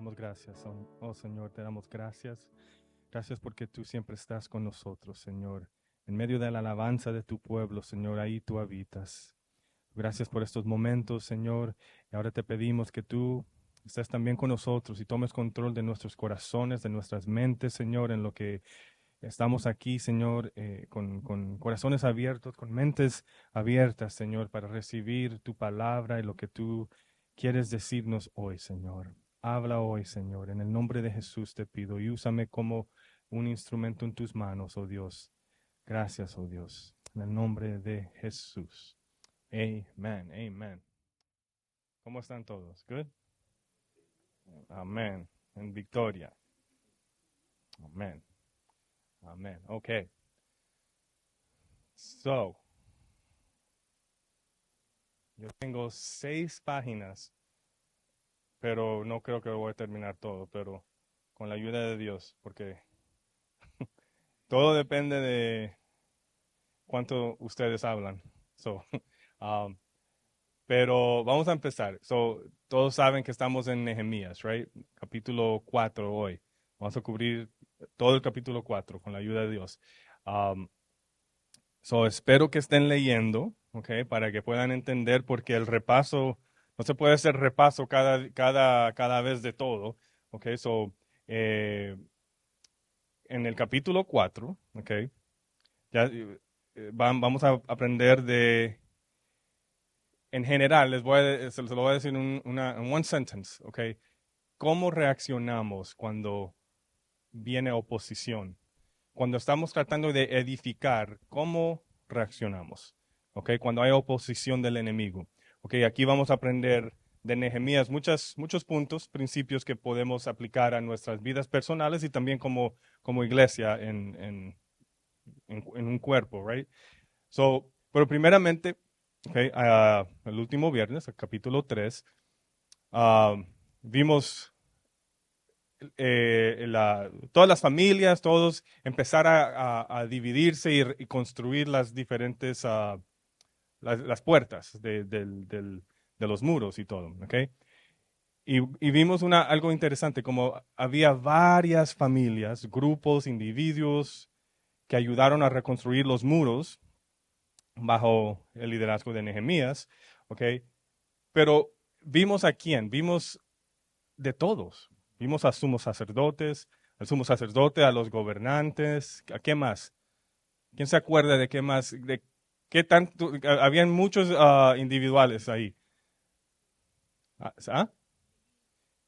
damos gracias. Oh Señor, te damos gracias. Gracias porque tú siempre estás con nosotros, Señor. En medio de la alabanza de tu pueblo, Señor, ahí tú habitas. Gracias por estos momentos, Señor. Y ahora te pedimos que tú estés también con nosotros y tomes control de nuestros corazones, de nuestras mentes, Señor, en lo que estamos aquí, Señor, con corazones abiertos, con mentes abiertas, Señor, para recibir tu palabra y lo que tú quieres decirnos hoy, Señor. Habla hoy, Señor. En el nombre de Jesús te pido y úsame como un instrumento en tus manos, oh Dios. Gracias, oh Dios. En el nombre de Jesús. Amen. Amen. ¿Cómo están todos? Good? Amén. En victoria. Amén. Amén. Okay. So, yo tengo 6 páginas, pero no creo que lo voy a terminar todo, pero con la ayuda de Dios, porque todo depende de cuánto ustedes hablan. So, um, pero vamos a empezar. So, todos saben que estamos en Nehemías, right? Capítulo 4 hoy. Vamos a cubrir todo el capítulo 4 con la ayuda de Dios. Um, So, espero que estén leyendo, okay, para que puedan entender, porque el repaso, no se puede hacer repaso cada vez de todo, okay. So, en el capítulo 4, okay, ya vamos a aprender en general, se lo voy a decir en one sentence, okay, cómo reaccionamos cuando viene oposición. Cuando estamos tratando de edificar, ¿cómo reaccionamos? ¿Okay? Cuando hay oposición del enemigo. ¿Okay? Aquí vamos a aprender de Nehemías muchos puntos, principios que podemos aplicar a nuestras vidas personales y también como iglesia en un cuerpo, right? So, pero primeramente, okay, el último viernes, el capítulo 3, vimos todas las familias, todos empezar a dividirse y construir las diferentes, las puertas de los muros y todo, ¿ok? Y vimos algo interesante, como había varias familias, grupos, individuos que ayudaron a reconstruir los muros bajo el liderazgo de Nehemías, ¿ok? Pero vimos a quién, vimos de todos. Vimos a sumos sacerdotes, al sumo sacerdote, a los gobernantes, ¿a qué más? ¿Quién se acuerda de qué más? De qué tanto, habían muchos individuales ahí. ¿Ah?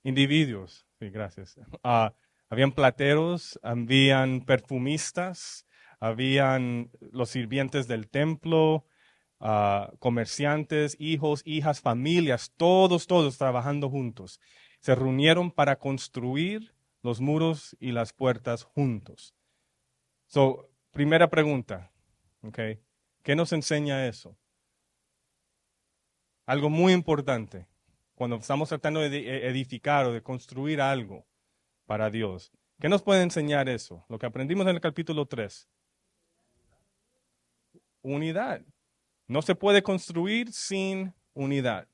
Individuos, sí, gracias. Habían plateros, habían perfumistas, habían los sirvientes del templo, comerciantes, hijos, hijas, familias, todos trabajando juntos. Se reunieron para construir los muros y las puertas juntos. So, primera pregunta, okay. ¿Qué nos enseña eso? Algo muy importante. Cuando estamos tratando de edificar o de construir algo para Dios. ¿Qué nos puede enseñar eso? Lo que aprendimos en el capítulo 3. Unidad. No se puede construir sin unidad.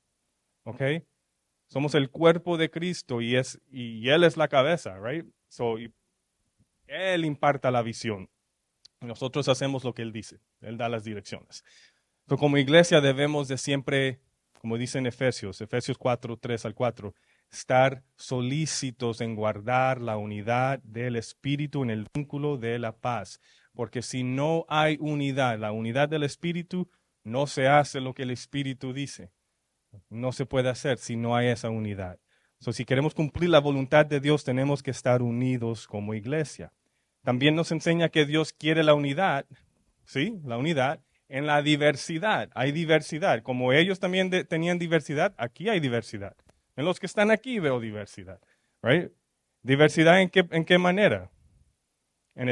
¿Ok? Somos el cuerpo de Cristo y Él es la cabeza, right? So, Él imparta la visión. Nosotros hacemos lo que Él dice. Él da las direcciones. So, como iglesia debemos de siempre, como dice en Efesios 4, 3 al 4, estar solícitos en guardar la unidad del Espíritu en el vínculo de la paz. Porque si no hay unidad, la unidad del Espíritu, no se hace lo que el Espíritu dice. No se puede hacer si no hay esa unidad. Si queremos cumplir la voluntad de Dios, tenemos que estar unidos como iglesia. También nos enseña que Dios quiere la unidad, ¿sí? La unidad en la diversidad. Hay diversidad. Como ellos también tenían diversidad, aquí hay diversidad. En los que están aquí veo diversidad, right? ¿Diversidad en qué manera? En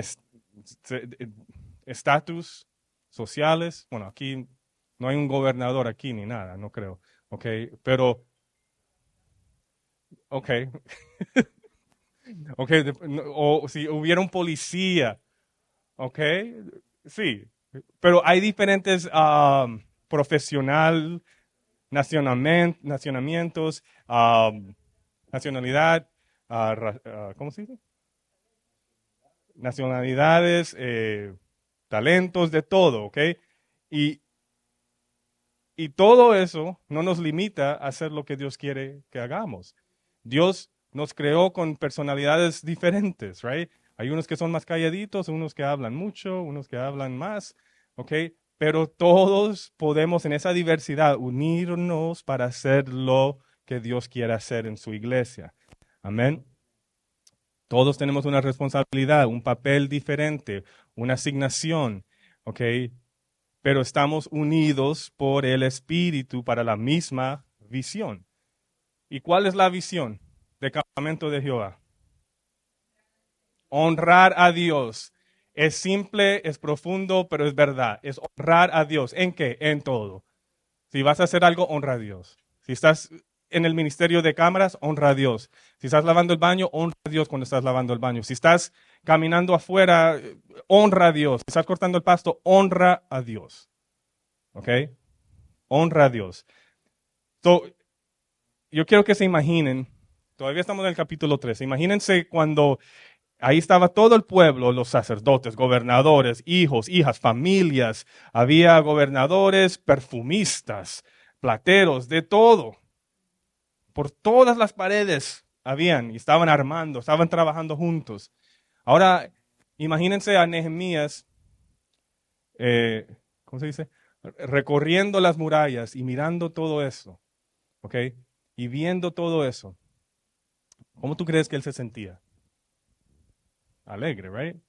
estatus sociales. Bueno, aquí no hay un gobernador aquí ni nada, no creo. Ok, pero, ok, ok, o si hubiera un policía, ok, sí, pero hay diferentes nacionamientos, nacionalidad, ¿cómo se dice? Nacionalidades, talentos, de todo, ¿ok? Y, y todo eso no nos limita a hacer lo que Dios quiere que hagamos. Dios nos creó con personalidades diferentes, right? Hay unos que son más calladitos, unos que hablan mucho, unos que hablan más, ¿ok? Pero todos podemos en esa diversidad unirnos para hacer lo que Dios quiere hacer en su iglesia. Amén. Todos tenemos una responsabilidad, un papel diferente, una asignación, ¿ok? Pero estamos unidos por el Espíritu para la misma visión. ¿Y cuál es la visión del campamento de Jehová? Honrar a Dios. Es simple, es profundo, pero es verdad. Es honrar a Dios. ¿En qué? En todo. Si vas a hacer algo, honra a Dios. Si estás en el ministerio de cámaras, honra a Dios. Si estás lavando el baño, honra a Dios cuando estás lavando el baño. Si estás caminando afuera, honra a Dios. Si estás cortando el pasto, honra a Dios. ¿Ok? Honra a Dios. So, yo quiero que se imaginen, todavía estamos en el capítulo 3, imagínense cuando ahí estaba todo el pueblo, los sacerdotes, gobernadores, hijos, hijas, familias, había gobernadores, perfumistas, plateros, de todo. Por todas las paredes habían y estaban armando, estaban trabajando juntos. Ahora, imagínense a Nehemías, ¿cómo se dice? Recorriendo las murallas y mirando todo eso, ¿ok? Y viendo todo eso. ¿Cómo tú crees que él se sentía? Alegre, right?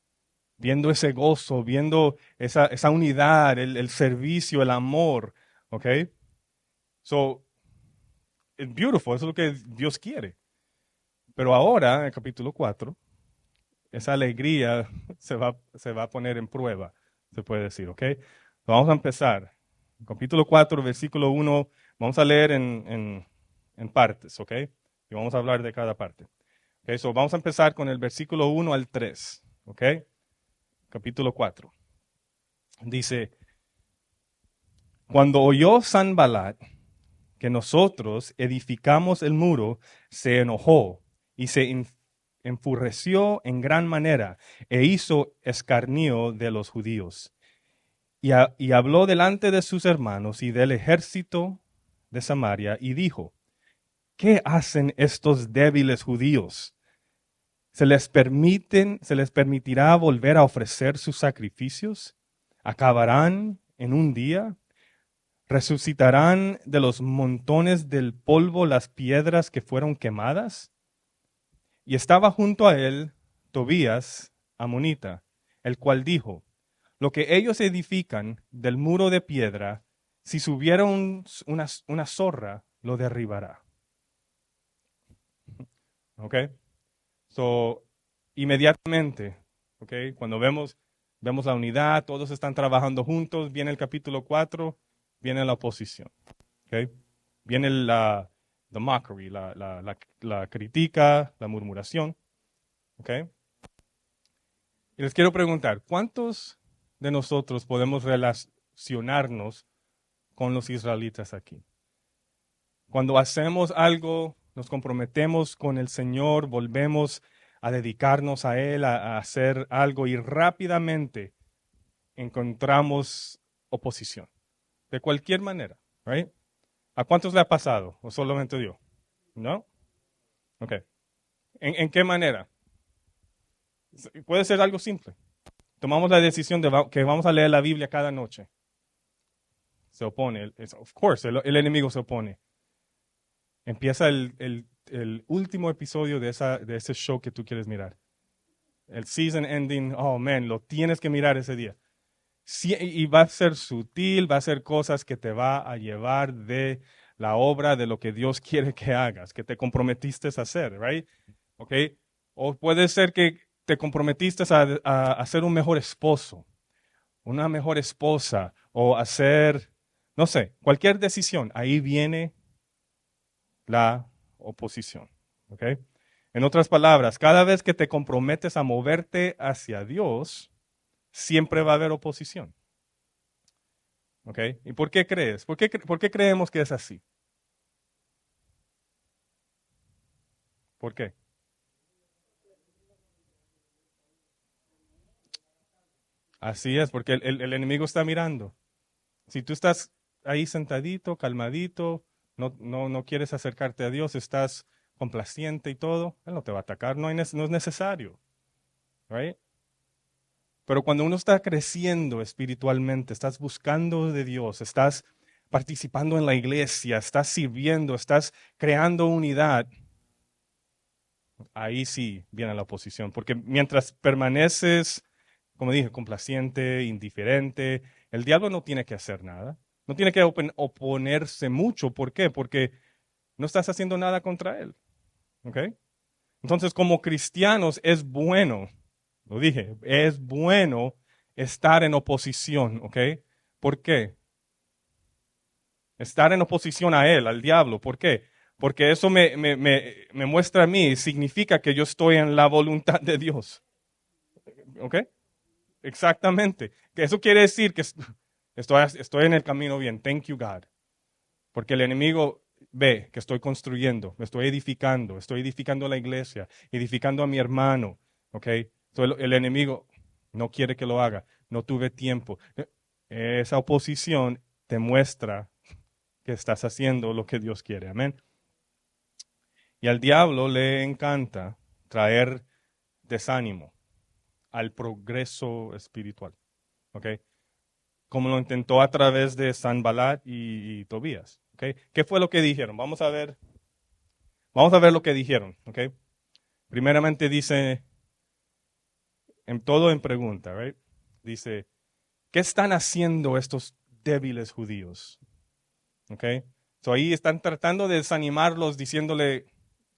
Viendo ese gozo, viendo esa unidad, el servicio, el amor, ¿ok? So, it's beautiful, eso es lo que Dios quiere. Pero ahora, en el capítulo 4, esa alegría se va a poner en prueba, se puede decir, ¿ok? Vamos a empezar. Capítulo 4, versículo 1, vamos a leer en partes, ¿ok? Y vamos a hablar de cada parte. Okay, so vamos a empezar con el versículo 1 al 3, ¿ok? Capítulo 4. Dice, cuando oyó Sanballat que nosotros edificamos el muro, se enojó y se enfureció en gran manera e hizo escarnio de los judíos. Y habló delante de sus hermanos y del ejército de Samaria y dijo, ¿qué hacen estos débiles judíos? Se les permitirá volver a ofrecer sus sacrificios? ¿Acabarán en un día? ¿Resucitarán de los montones del polvo las piedras que fueron quemadas? Y estaba junto a él Tobías, amonita, el cual dijo, lo que ellos edifican del muro de piedra, si subiera una zorra, lo derribará. ¿Ok? So, inmediatamente, ¿ok? Cuando vemos la unidad, todos están trabajando juntos, viene el capítulo 4, viene la oposición, ¿ok? Viene the mockery, la crítica, la murmuración, ¿ok? Y les quiero preguntar, ¿cuántos de nosotros podemos relacionarnos con los israelitas aquí? Cuando hacemos algo, nos comprometemos con el Señor, volvemos a dedicarnos a Él, a hacer algo y rápidamente encontramos oposición. De cualquier manera, right? ¿A cuántos le ha pasado? ¿O solamente yo? ¿No? Ok. ¿En qué manera? Puede ser algo simple. Tomamos la decisión de que vamos a leer la Biblia cada noche. Se opone. Of course, el enemigo se opone. Empieza el último episodio de ese show que tú quieres mirar. El season ending, oh man, lo tienes que mirar ese día. Sí, y va a ser sutil, va a ser cosas que te va a llevar de la obra de lo que Dios quiere que hagas, que te comprometiste a hacer, right? ¿Ok? O puede ser que te comprometiste a ser un mejor esposo, una mejor esposa, o hacer, no sé, cualquier decisión. Ahí viene la oposición. ¿Ok? En otras palabras, cada vez que te comprometes a moverte hacia Dios, siempre va a haber oposición. ¿Ok? ¿Y por qué crees? ¿Por qué creemos que es así? ¿Por qué? Así es, porque el enemigo está mirando. Si tú estás ahí sentadito, calmadito, no quieres acercarte a Dios, estás complaciente y todo, Él no te va a atacar, no es necesario. Right? Pero cuando uno está creciendo espiritualmente, estás buscando de Dios, estás participando en la iglesia, estás sirviendo, estás creando unidad, ahí sí viene la oposición. Porque mientras permaneces, como dije, complaciente, indiferente, el diablo no tiene que hacer nada. No tiene que oponerse mucho. ¿Por qué? Porque no estás haciendo nada contra él. ¿Ok? Entonces, como cristianos, es bueno, lo dije, es bueno estar en oposición. ¿Ok? ¿Por qué? Estar en oposición a él, al diablo. ¿Por qué? Porque eso me muestra a mí, significa que yo estoy en la voluntad de Dios. ¿Ok? Exactamente. Que eso quiere decir que estoy en el camino bien. Thank you, God. Porque el enemigo ve que estoy construyendo, me estoy edificando la iglesia, edificando a mi hermano. ¿Ok? Entonces el enemigo no quiere que lo haga. No tuve tiempo. Esa oposición te muestra que estás haciendo lo que Dios quiere. Amén. Y al diablo le encanta traer desánimo al progreso espiritual. ¿Ok? Como lo intentó a través de Sanballat y Tobías. ¿Ok? ¿Qué fue lo que dijeron? Vamos a ver lo que dijeron. ¿Ok? Primeramente dice, en todo en pregunta, right? Dice, ¿qué están haciendo estos débiles judíos? ¿Ok? So ahí están tratando de desanimarlos diciéndole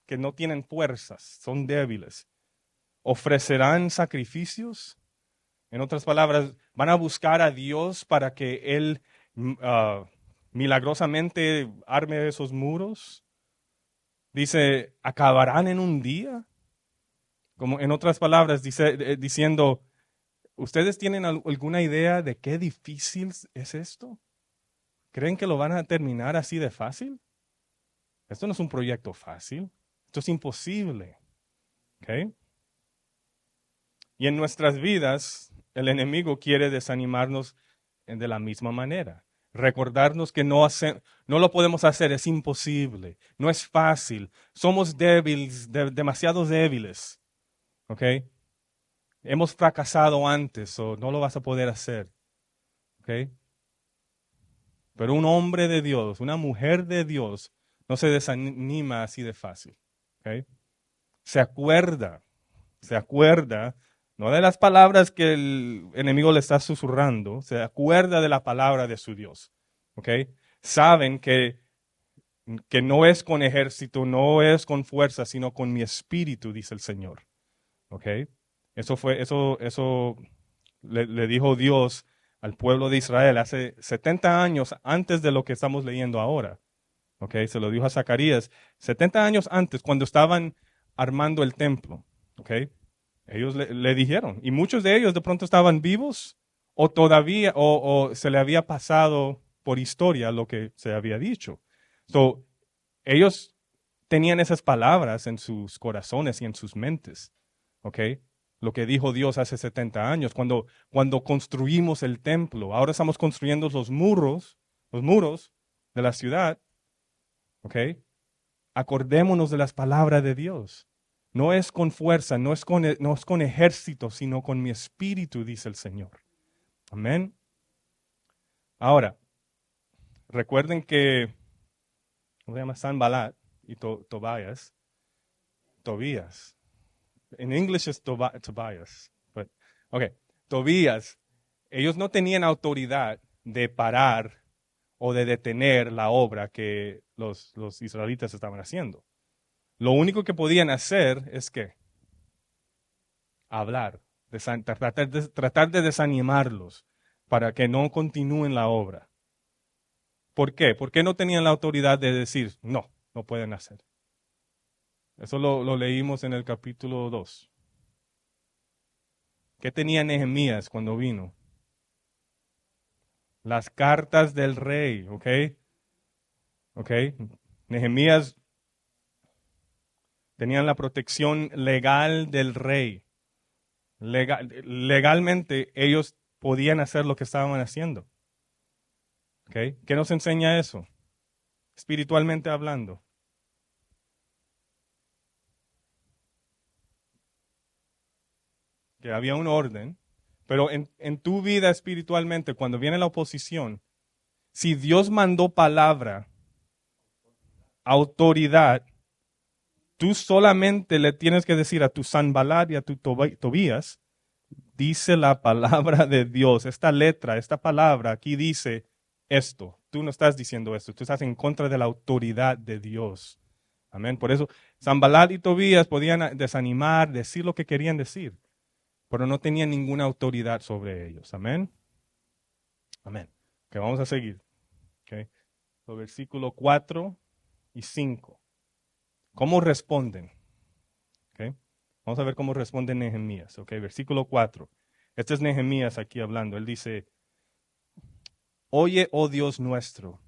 que no tienen fuerzas, son débiles. ¿Ofrecerán sacrificios? En otras palabras, ¿van a buscar a Dios para que Él milagrosamente arme esos muros? Dice, ¿acabarán en un día? Como en otras palabras, diciendo, ¿ustedes tienen alguna idea de qué difícil es esto? ¿Creen que lo van a terminar así de fácil? Esto no es un proyecto fácil. Esto es imposible. ¿Ok? Y en nuestras vidas, el enemigo quiere desanimarnos de la misma manera. Recordarnos que no lo podemos hacer, es imposible, no es fácil, somos débiles, demasiado débiles. ¿Ok? Hemos fracasado antes o no lo vas a poder hacer. ¿Ok? Pero un hombre de Dios, una mujer de Dios, no se desanima así de fácil. ¿Ok? Se acuerda se acuerda, no de las palabras que el enemigo le está susurrando, se acuerda de la palabra de su Dios. ¿Ok? Saben que no es con ejército, no es con fuerza, sino con mi espíritu, dice el Señor. ¿Ok? Eso le dijo Dios al pueblo de Israel hace 70 años antes de lo que estamos leyendo ahora. ¿Ok? Se lo dijo a Zacarías 70 años antes, cuando estaban armando el templo. ¿Ok? Ellos le dijeron, y muchos de ellos de pronto estaban vivos o todavía, o se le había pasado por historia lo que se había dicho. So, ellos tenían esas palabras en sus corazones y en sus mentes, ¿ok? Lo que dijo Dios hace 70 años, cuando construimos el templo. Ahora estamos construyendo los muros de la ciudad, ¿ok? Acordémonos de las palabras de Dios. No es con fuerza, no es con ejército, sino con mi espíritu, dice el Señor. Amén. Ahora, recuerden que, ¿cómo se llama? Sanballat y Tobías. Tobías. En inglés es Tobias. But, ok, Tobías. Ellos no tenían autoridad de parar o de detener la obra que los israelitas estaban haciendo. Lo único que podían hacer es que hablar, tratar de desanimarlos para que no continúen la obra. ¿Por qué? ¿Por qué no tenían la autoridad de decir, no, no pueden hacer? Eso lo leímos en el capítulo 2. ¿Qué tenía Nehemías cuando vino? Las cartas del rey, ¿ok? ¿Ok? Nehemías tenían la protección legal del rey. Legalmente ellos podían hacer lo que estaban haciendo. ¿Okay? ¿Qué nos enseña eso? Espiritualmente hablando. Que había un orden, pero en tu vida espiritualmente, cuando viene la oposición, si Dios mandó palabra, autoridad, tú solamente le tienes que decir a tu Sanballat y a tu Tobías, dice la palabra de Dios, esta letra, esta palabra aquí dice esto. Tú no estás diciendo esto, tú estás en contra de la autoridad de Dios. Amén. Por eso Sanballat y Tobías podían desanimar, decir lo que querían decir, pero no tenían ninguna autoridad sobre ellos. Amén. Amén. Ok, vamos a seguir. Okay. Los versículos 4 y 5. ¿Cómo responden? Okay. Vamos a ver cómo responde Nehemías. Okay. Versículo 4. Este es Nehemías aquí hablando. Él dice, oye, oh Dios nuestro,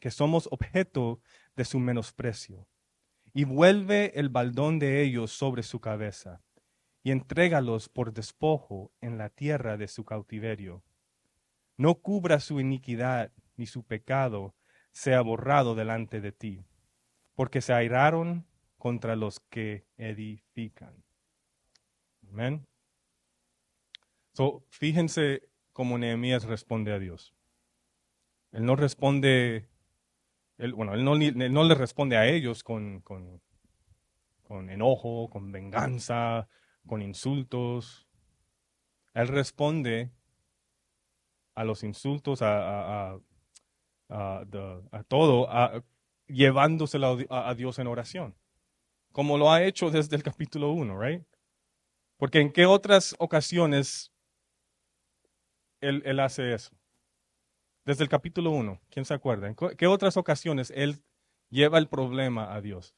que somos objeto de su menosprecio, y vuelve el baldón de ellos sobre su cabeza, y entrégalos por despojo en la tierra de su cautiverio. No cubra su iniquidad, ni su pecado sea borrado delante de ti, porque se airaron contra los que edifican. Amén. So, fíjense cómo Nehemías responde a Dios. Él no responde, él no le responde a ellos con enojo, con venganza, con insultos. Él responde a los insultos, a todo, llevándoselo a Dios en oración, como lo ha hecho desde el capítulo 1, right? Porque en qué otras ocasiones él hace eso. Desde el capítulo 1, ¿quién se acuerda? ¿En qué otras ocasiones él lleva el problema a Dios?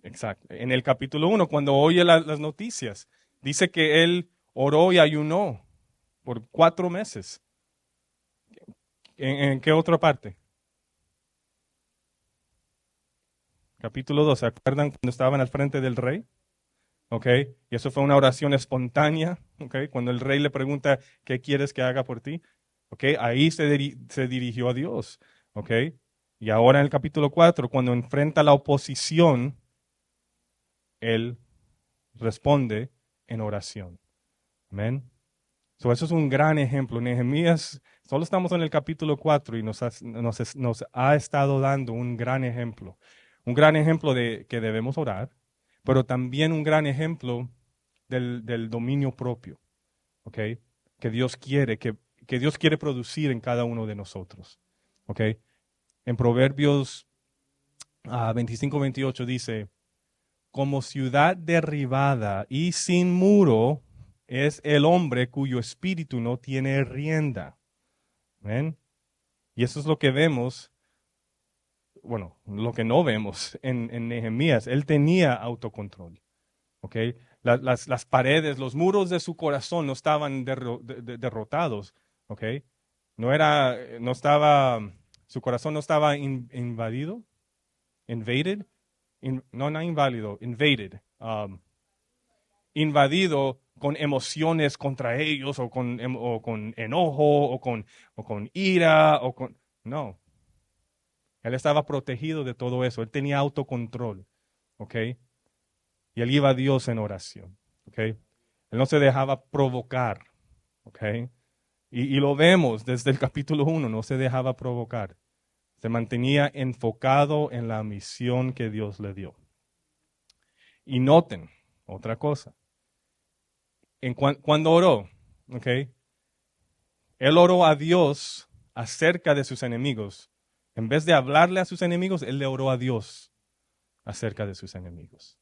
Exacto. En el capítulo 1, cuando oye las noticias, dice que él oró y ayunó por 4 meses. ¿En qué otra parte? Capítulo 2, ¿se acuerdan cuando estaban al frente del rey? ¿Ok? Y eso fue una oración espontánea, ¿ok? Cuando el rey le pregunta, ¿qué quieres que haga por ti? ¿Ok? Ahí se dirigió a Dios, ¿ok? Y ahora en el capítulo 4, cuando enfrenta la oposición, él responde en oración. Amén. So, eso es un gran ejemplo. Nehemías, solo estamos en el capítulo 4 y nos ha estado dando un gran ejemplo. Un gran ejemplo de que debemos orar, pero también un gran ejemplo del dominio propio, ¿ok? Que Dios quiere, que Dios quiere producir en cada uno de nosotros, ¿ok? En Proverbios 25-28 dice, como ciudad derribada y sin muro es el hombre cuyo espíritu no tiene rienda. ¿Ven? Y eso es lo que vemos, bueno, lo que no vemos en Nehemías. Él tenía autocontrol. ¿Ok? Las paredes, los muros de su corazón no estaban derrotados. ¿Ok? No estaba, su corazón no estaba invadido, invaded, no inválido, invaded, invadido con emociones contra ellos o con enojo o con ira no, él estaba protegido de todo eso, él tenía autocontrol, ¿ok? Y él iba a Dios en oración, ¿ok? Él no se dejaba provocar, ¿ok? Y lo vemos desde el capítulo 1, no se dejaba provocar, se mantenía enfocado en la misión que Dios le dio. Y noten otra cosa, cuando oró, ¿ok? Él oró a Dios acerca de sus enemigos. En vez de hablarle a sus enemigos, él le oró a Dios acerca de sus enemigos.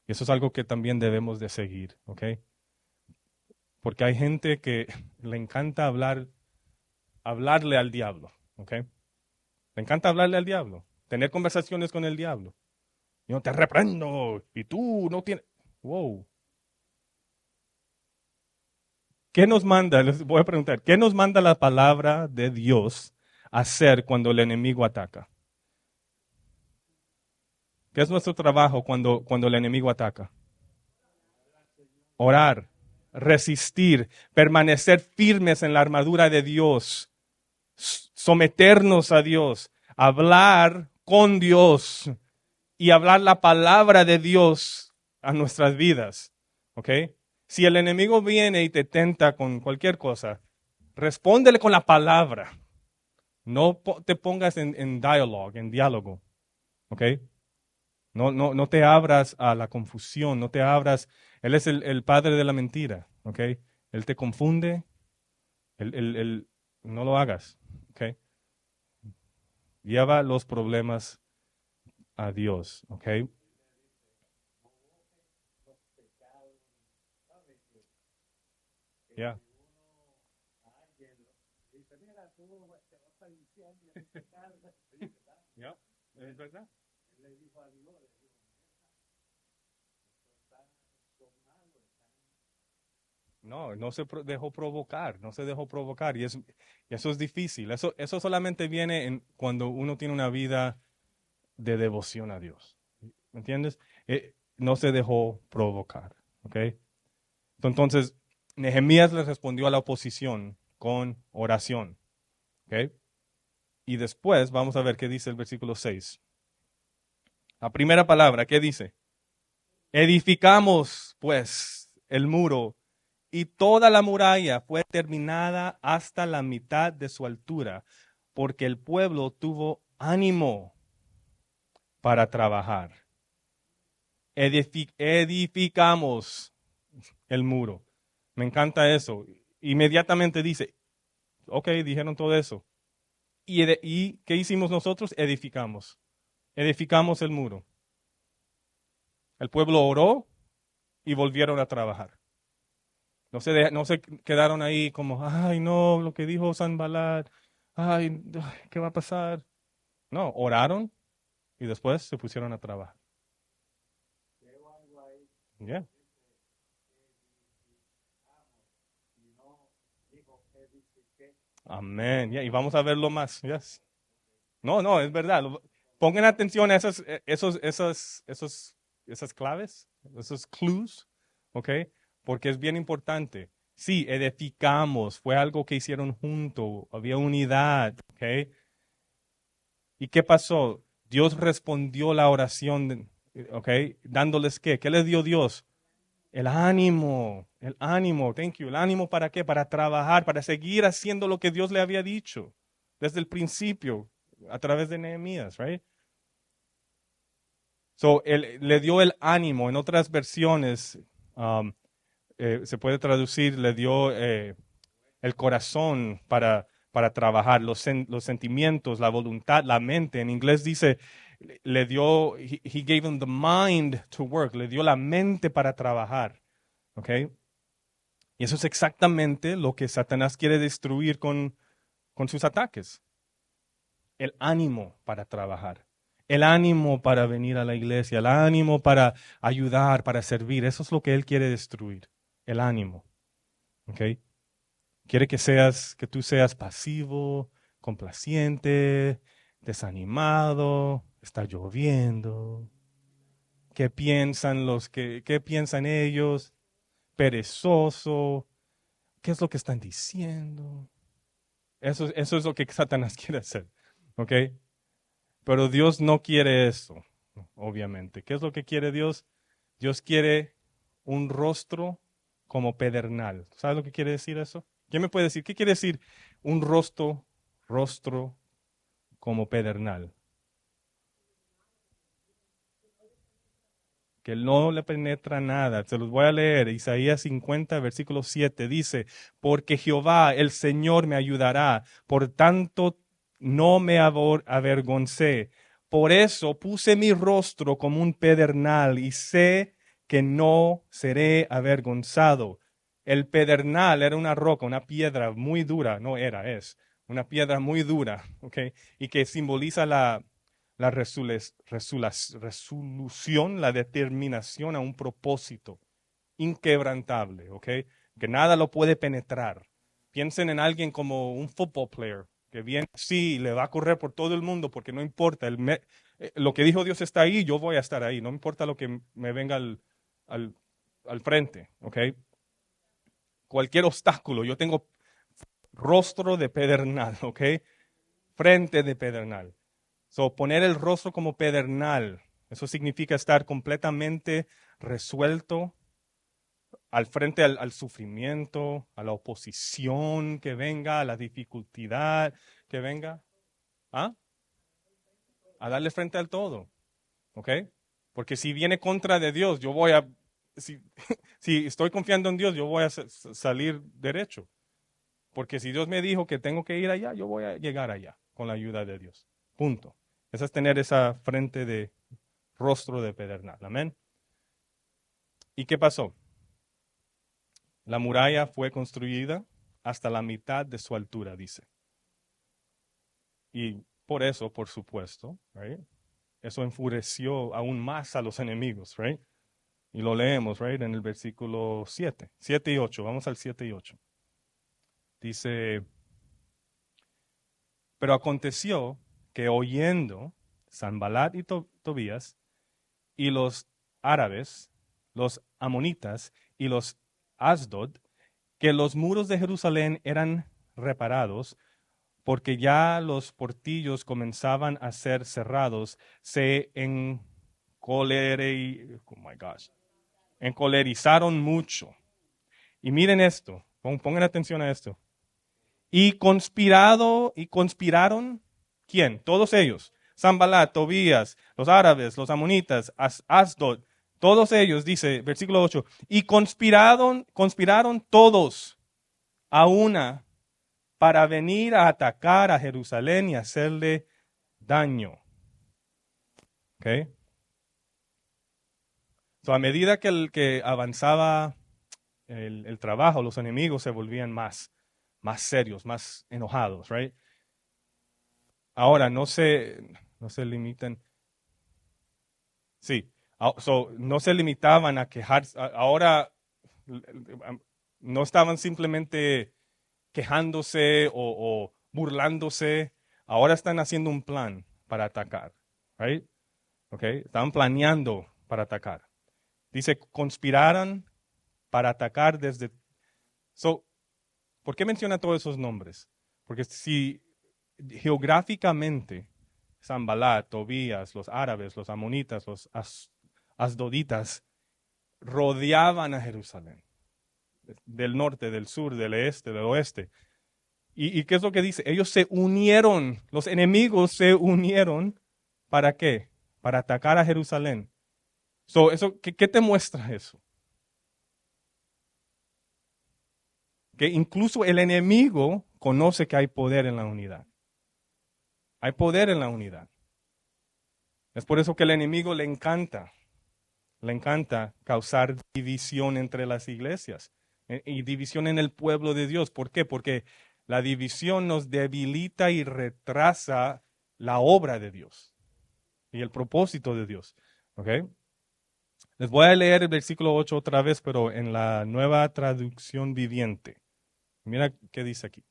Y eso es algo que también debemos de seguir, ¿ok? Porque hay gente que le encanta hablarle al diablo, ¿ok? Le encanta hablarle al diablo, tener conversaciones con el diablo. Yo te reprendo y tú no tienes... Wow. ¿Qué nos manda? Les voy a preguntar, ¿qué nos manda la palabra de Dios hacer cuando el enemigo ataca? ¿Qué es nuestro trabajo cuando el enemigo ataca? Orar, resistir, permanecer firmes en la armadura de Dios, someternos a Dios, hablar con Dios y hablar la palabra de Dios a nuestras vidas. ¿Ok? Si el enemigo viene y te tenta con cualquier cosa, respóndele con la palabra. No te pongas en dialogue, en diálogo. ¿Ok? No te abras a la confusión, no te abras. Él es el padre de la mentira. ¿Ok? Él te confunde. No lo hagas. ¿Ok? Lleva los problemas a Dios. ¿Ok? Ya. Ya. ¿Es verdad? No, no se dejó provocar, no se dejó provocar. Y eso es difícil. Eso solamente viene cuando uno tiene una vida de devoción a Dios. ¿Me entiendes? No se dejó provocar. ¿Ok? Entonces, Nehemías le respondió a la oposición con oración. ¿Ok? Y después vamos a ver qué dice el versículo 6. La primera palabra, ¿qué dice? Edificamos, pues, el muro y toda la muralla fue terminada hasta la mitad de su altura, porque el pueblo tuvo ánimo para trabajar. Edificamos el muro. Me encanta eso. Inmediatamente dice, ok, dijeron todo eso. ¿Y qué hicimos nosotros? Edificamos. Edificamos el muro. El pueblo oró y volvieron a trabajar. No se quedaron ahí como, ay, no, lo que dijo Sanballat, ay, ¿qué va a pasar? No, oraron y después se pusieron a trabajar. Yeah. Amén. Yeah, y vamos a verlo más. Yes. No, es verdad. Pongan atención a esas claves, esos clues, ¿ok? Porque es bien importante. Sí, edificamos, fue algo que hicieron junto, había unidad, ¿ok? ¿Y qué pasó? Dios respondió la oración, ¿ok? Dándoles qué? ¿Qué les dio Dios? El ánimo, thank you. ¿El ánimo para qué? Para trabajar, para seguir haciendo lo que Dios le había dicho desde el principio, a través de Nehemías, right? So, él le dio el ánimo. En otras versiones, um, se puede traducir, le dio el corazón para trabajar, los sentimientos, la voluntad, la mente. En inglés dice, le dio, he gave him the mind to work, le dio la mente para trabajar. ¿Ok? Y eso es exactamente lo que Satanás quiere destruir con sus ataques. El ánimo para trabajar, el ánimo para venir a la iglesia, el ánimo para ayudar, para servir. Eso es lo que él quiere destruir, el ánimo. ¿Ok? Quiere que tú seas pasivo, complaciente, desanimado, está lloviendo. ¿Qué piensan ellos? Perezoso. ¿Qué es lo que están diciendo? Eso es lo que Satanás quiere hacer. ¿Ok? Pero Dios no quiere eso, obviamente. ¿Qué es lo que quiere Dios? Dios quiere un rostro como pedernal. ¿Sabes lo que quiere decir eso? ¿Quién me puede decir? ¿Qué quiere decir un rostro como pedernal? Que no le penetra nada. Se los voy a leer. Isaías 50, versículo 7 dice, porque Jehová, el Señor, me ayudará. Por tanto, no me avergoncé. Por eso puse mi rostro como un pedernal y sé que no seré avergonzado. El pedernal era una roca, una piedra muy dura, no era, es una piedra muy dura, ¿ok? Y que simboliza la resolución, la determinación a un propósito inquebrantable, ¿ok? Que nada lo puede penetrar. Piensen en alguien como un football player que viene así y le va a correr por todo el mundo porque no importa, lo que dijo Dios está ahí, yo voy a estar ahí, no importa lo que me venga al al frente, ¿ok? Cualquier obstáculo, yo tengo rostro de pedernal, ¿ok? Frente de pedernal. So, poner el rostro como pedernal, eso significa estar completamente resuelto al frente al sufrimiento, a la oposición que venga, a la dificultad que venga. ¿Ah? A darle frente al todo, ¿ok? Porque si viene contra de Dios, yo voy a, si, si estoy confiando en Dios, yo voy a salir derecho. Porque si Dios me dijo que tengo que ir allá, yo voy a llegar allá con la ayuda de Dios. Punto. Esa es tener esa frente de rostro de pedernal. Amén. ¿Y qué pasó? La muralla fue construida hasta la mitad de su altura, dice. Y por eso, por supuesto, right, eso enfureció aún más a los enemigos, right? Y lo leemos, right, en el versículo 7 y 8. Vamos al 7 y 8. Dice, pero aconteció que oyendo Sanbalat y Tobías y los árabes, los amonitas y los Asdod, que los muros de Jerusalén eran reparados, porque ya los portillos comenzaban a ser cerrados, se oh my gosh, encolerizaron mucho. Y miren esto, pongan atención a esto. Y conspiraron, ¿quién? Todos ellos. Sanbalat, Tobías, los árabes, los amonitas, Asdod, todos ellos, dice, versículo 8, y conspiraron todos a una para venir a atacar a Jerusalén y hacerle daño. ¿Ok? So, a medida que avanzaba el trabajo, los enemigos se volvían más serios, más enojados, right? Ahora, no se limitan. Sí, so, no se limitaban a quejarse. Ahora no estaban simplemente quejándose o burlándose. Ahora están haciendo un plan para atacar, right? Okay, estaban planeando para atacar. Dice, conspiraron para atacar desde. So, ¿por qué menciona todos esos nombres? Porque si geográficamente Sanbalat, Tobías, los árabes, los amonitas, los asdoditas rodeaban a Jerusalén, del norte, del sur, del este, del oeste. ¿Y qué es lo que dice? Ellos se unieron, los enemigos se unieron, ¿para qué? Para atacar a Jerusalén. So, ¿qué te muestra eso? Que incluso el enemigo conoce que hay poder en la unidad. Hay poder en la unidad. Es por eso que el enemigo le encanta causar división entre las iglesias y división en el pueblo de Dios. ¿Por qué? Porque la división nos debilita y retrasa la obra de Dios y el propósito de Dios. ¿Ok? Les voy a leer el versículo 8 otra vez, pero en la nueva traducción viviente. Mira qué dice aquí.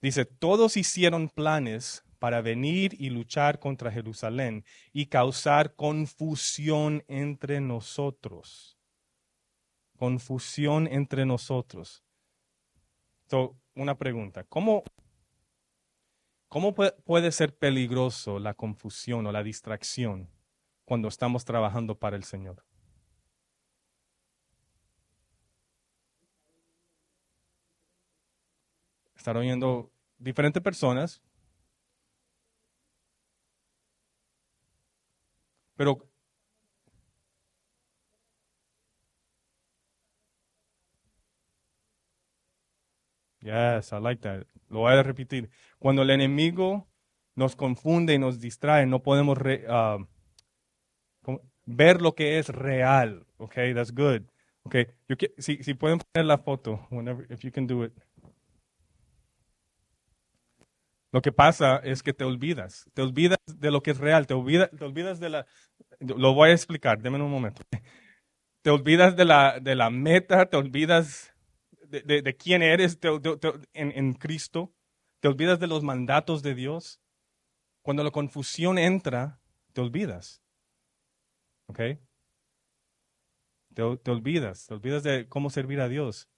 Dice, todos hicieron planes para venir y luchar contra Jerusalén y causar confusión entre nosotros. Confusión entre nosotros. So, una pregunta, ¿cómo puede ser peligroso la confusión o la distracción cuando estamos trabajando para el Señor? Estar oyendo diferentes personas, pero yes, I like that. Lo voy a repetir. Cuando el enemigo nos confunde y nos distrae, no podemos ver lo que es real. Okay, that's good. Okay, si pueden poner la foto, whenever, if you can do it. Lo que pasa es que te olvidas de lo que es real, te olvidas de la, lo voy a explicar, denme un momento. Te olvidas de la meta, te olvidas de quién eres en Cristo, te olvidas de los mandatos de Dios. Cuando la confusión entra, te olvidas. ¿Ok? Te olvidas de cómo servir a Dios.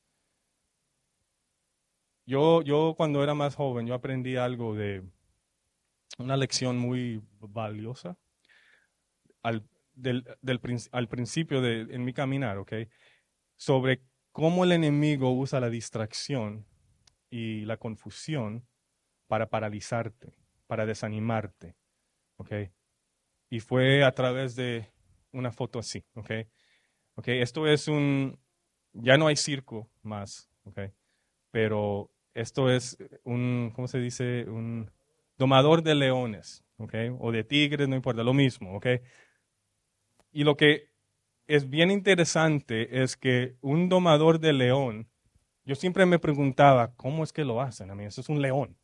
Yo cuando era más joven, yo aprendí algo de una lección muy valiosa al principio en mi caminar, ¿ok? Sobre cómo el enemigo usa la distracción y la confusión para paralizarte, para desanimarte, ¿ok? Y fue a través de una foto así, ¿ok? ¿Ok? Esto es ya no hay circo más, ¿ok? Pero esto es ¿cómo se dice? Un domador de leones, ¿ok? O de tigres, no importa, lo mismo, ¿ok? Y lo que es bien interesante es que un domador de león, yo siempre me preguntaba, ¿cómo es que lo hacen? A mí, eso es un león.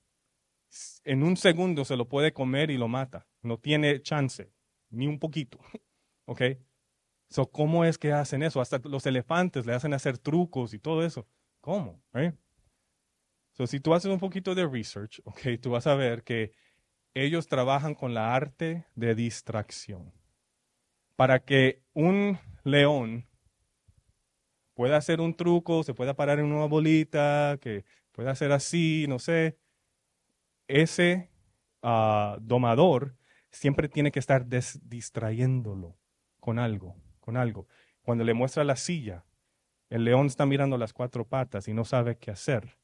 En un segundo se lo puede comer y lo mata. No tiene chance, ni un poquito, ¿ok? So, ¿cómo es que hacen eso? Hasta los elefantes le hacen hacer trucos y todo eso. ¿Cómo? So, si tú haces un poquito de research, ok, tú vas a ver que ellos trabajan con la arte de distracción. Para que un león pueda hacer un truco, se pueda parar en una bolita, que pueda hacer así, no sé, ese domador siempre tiene que estar distrayéndolo con algo, con algo. Cuando le muestra la silla, el león está mirando las cuatro patas y no sabe qué hacer,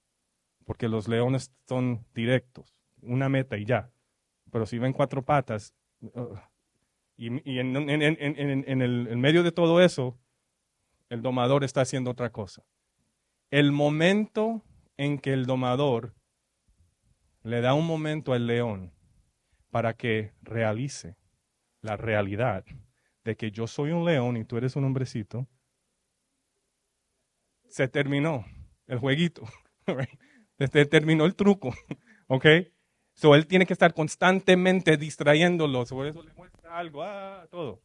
porque los leones son directos, una meta y ya. Pero si ven cuatro patas, y en el medio de todo eso, el domador está haciendo otra cosa. El momento en que el domador le da un momento al león para que realice la realidad de que yo soy un león y tú eres un hombrecito, se terminó el jueguito. Right? Se terminó el truco. ¿Ok? So él tiene que estar constantemente distrayéndolo. Por eso le muestra algo, todo.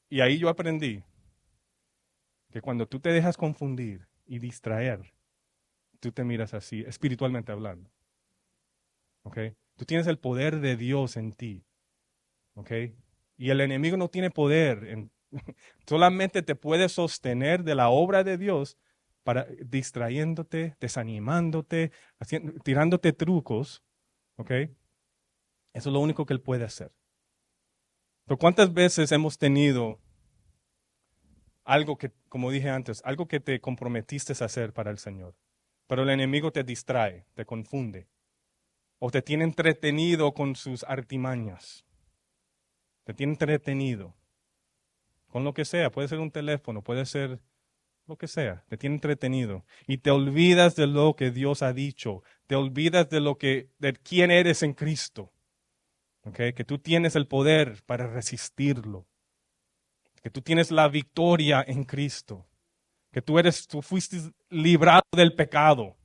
Y ahí yo aprendí que cuando tú te dejas confundir y distraer, tú te miras así, espiritualmente hablando. ¿Ok? Tú tienes el poder de Dios en ti. ¿Ok? Y el enemigo no tiene poder. Solamente te puede sostener de la obra de Dios para distrayéndote, desanimándote, tirándote trucos. ¿Ok? Eso es lo único que él puede hacer. Pero ¿cuántas veces hemos tenido algo que, como dije antes, algo que te comprometiste a hacer para el Señor, pero el enemigo te distrae, te confunde, o te tiene entretenido con sus artimañas, te tiene entretenido con lo que sea, puede ser un teléfono, puede ser lo que sea, te tiene entretenido y te olvidas de lo que Dios ha dicho, te olvidas de quién eres en Cristo, ¿okay? Que tú tienes el poder para resistirlo, que tú tienes la victoria en Cristo, que tú fuiste librado del pecado,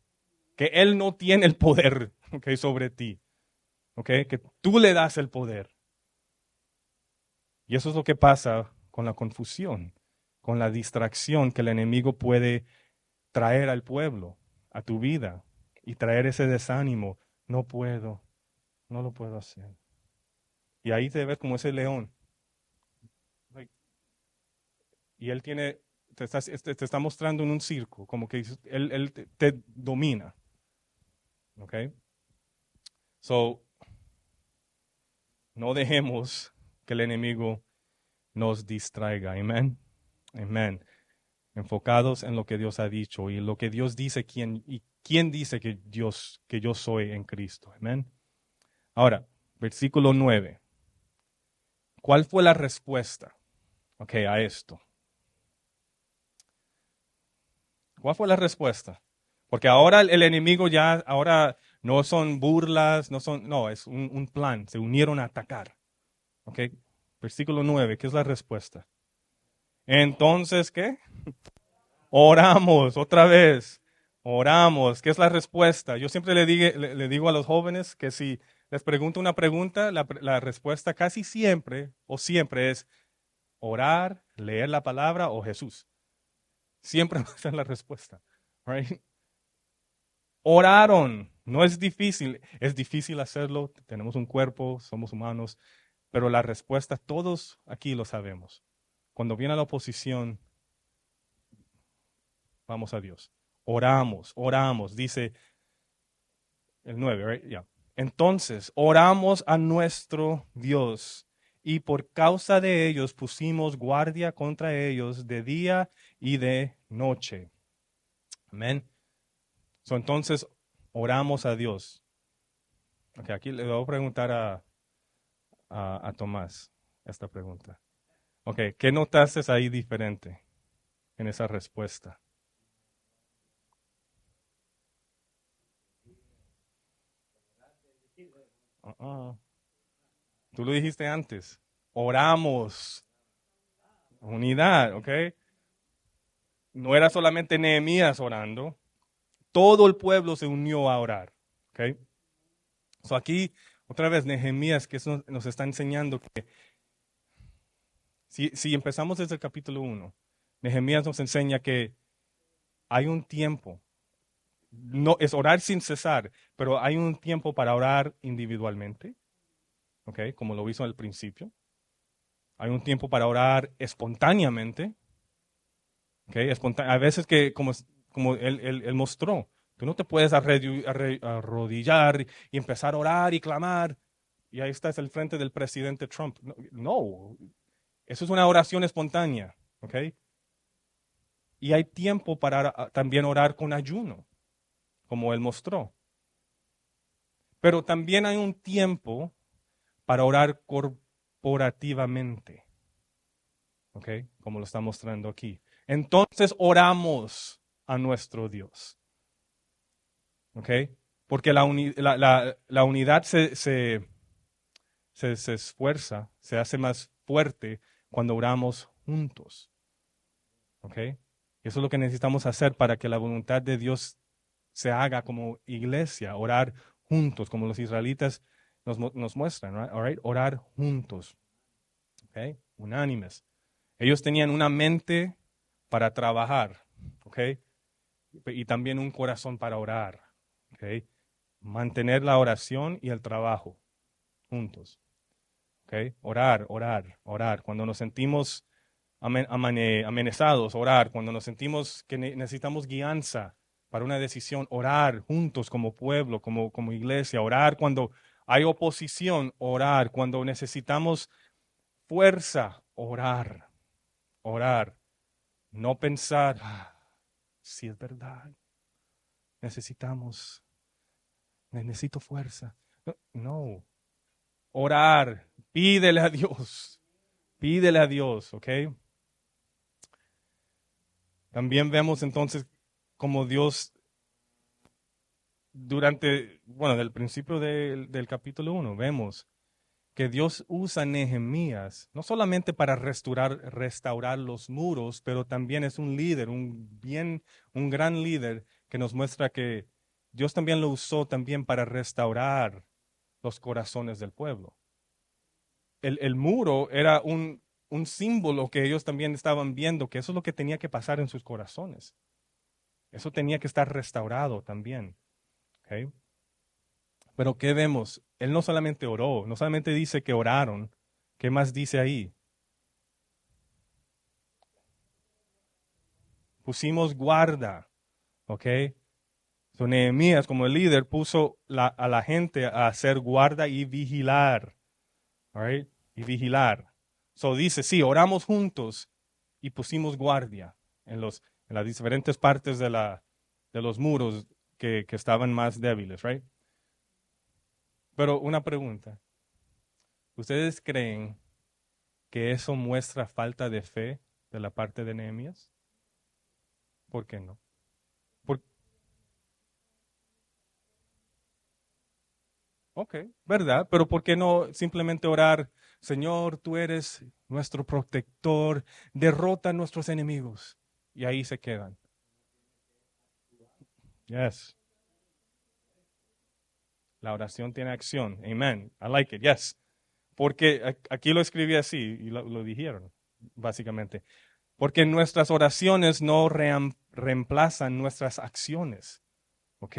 que Él no tiene el poder, ¿okay? Sobre ti, ¿okay? Que tú le das el poder. Y eso es lo que pasa con la confusión, con la distracción que el enemigo puede traer al pueblo, a tu vida, y traer ese desánimo. No puedo, no lo puedo hacer. Y ahí te ves como ese león. Y él te está mostrando en un circo, como que él te domina. ¿Ok? So, no dejemos que el enemigo nos distraiga. Amén. Amén. Enfocados en lo que Dios ha dicho y lo que Dios dice, quién dice que yo soy en Cristo. Amén. Ahora, versículo 9. ¿Cuál fue la respuesta? Ok, a esto. ¿Cuál fue la respuesta? Porque ahora el enemigo ahora no son burlas, no, es un plan. Se unieron a atacar. Ok, versículo 9, ¿qué es la respuesta? Entonces, ¿qué? Oramos, otra vez. Oramos. ¿Qué es la respuesta? Yo siempre le digo a los jóvenes que si les pregunto una pregunta, la respuesta casi siempre o siempre es orar, leer la palabra o Jesús. Siempre va a ser la respuesta. Right? Oraron. No es difícil. Es difícil hacerlo. Tenemos un cuerpo, somos humanos. Pero la respuesta, todos aquí lo sabemos. Cuando viene la oposición, vamos a Dios. Oramos, dice el 9, right? Yeah. Entonces, oramos a nuestro Dios y por causa de ellos pusimos guardia contra ellos de día y de noche. Amén. Entonces, oramos a Dios. Okay, aquí le voy a preguntar a Tomás esta pregunta. Ok, ¿qué notaste ahí diferente en esa respuesta? Uh-uh. Tú lo dijiste antes. Oramos. Unidad, ¿ok? No era solamente Nehemías orando. Todo el pueblo se unió a orar, ¿ok? So aquí, otra vez, Nehemías, que eso nos está enseñando que si empezamos desde el capítulo 1, Nehemías nos enseña que hay un tiempo. No es orar sin cesar, pero hay un tiempo para orar individualmente, ¿ok? Como lo hizo al principio. Hay un tiempo para orar espontáneamente, ¿ok? A veces que, como él mostró, tú no te puedes arrodillar y empezar a orar y clamar, y ahí estás al frente del presidente Trump. No, no, eso es una oración espontánea, ¿ok? Y hay tiempo para también orar con ayuno, como él mostró. Pero también hay un tiempo para orar corporativamente, ¿ok? Como lo está mostrando aquí. Entonces oramos a nuestro Dios, ¿ok? Porque la unidad se esfuerza, se hace más fuerte cuando oramos juntos, ¿ok? Eso es lo que necesitamos hacer para que la voluntad de Dios se haga como iglesia, orar juntos, como los israelitas nos muestran, right? All right? Orar juntos, ¿ok? Unánimes. Ellos tenían una mente para trabajar, ¿ok? Y también un corazón para orar, ¿ok? Mantener la oración y el trabajo juntos, ¿ok? Orar. Cuando nos sentimos amenazados, orar. Cuando nos sentimos que necesitamos guianza para una decisión, orar juntos como pueblo, como iglesia. Orar cuando hay oposición, orar. Cuando necesitamos fuerza, orar. No pensar, si es verdad, necesitamos, necesito fuerza. No, no. Orar, pídele a Dios, ¿ok? También vemos entonces como Dios bueno, del principio del capítulo 1, vemos que Dios usa a Nehemías no solamente para restaurar los muros, pero también es un líder, un gran líder que nos muestra que Dios también lo usó también para restaurar los corazones del pueblo. El muro era un símbolo que ellos también estaban viendo, que eso es lo que tenía que pasar en sus corazones. Eso tenía que estar restaurado también. ¿Ok? Pero ¿qué vemos? Él no solamente oró, no solamente dice que oraron. ¿Qué más dice ahí? Pusimos guarda, ¿ok? So, Nehemías, como el líder, puso a la gente a hacer guarda y vigilar, all right? Y vigilar. So dice, sí, oramos juntos y pusimos guardia en las diferentes partes de los muros que estaban más débiles, right? Pero una pregunta. ¿Ustedes creen que eso muestra falta de fe de la parte de Nehemías? ¿Por qué no? Por, ok, ¿verdad? Pero ¿por qué no simplemente orar, Señor, tú eres nuestro protector, derrota a nuestros enemigos? Y ahí se quedan. Yes. La oración tiene acción. Amen. I like it. Yes. Porque aquí lo escribí así y lo dijeron, básicamente. Porque nuestras oraciones no reemplazan nuestras acciones. ¿Ok?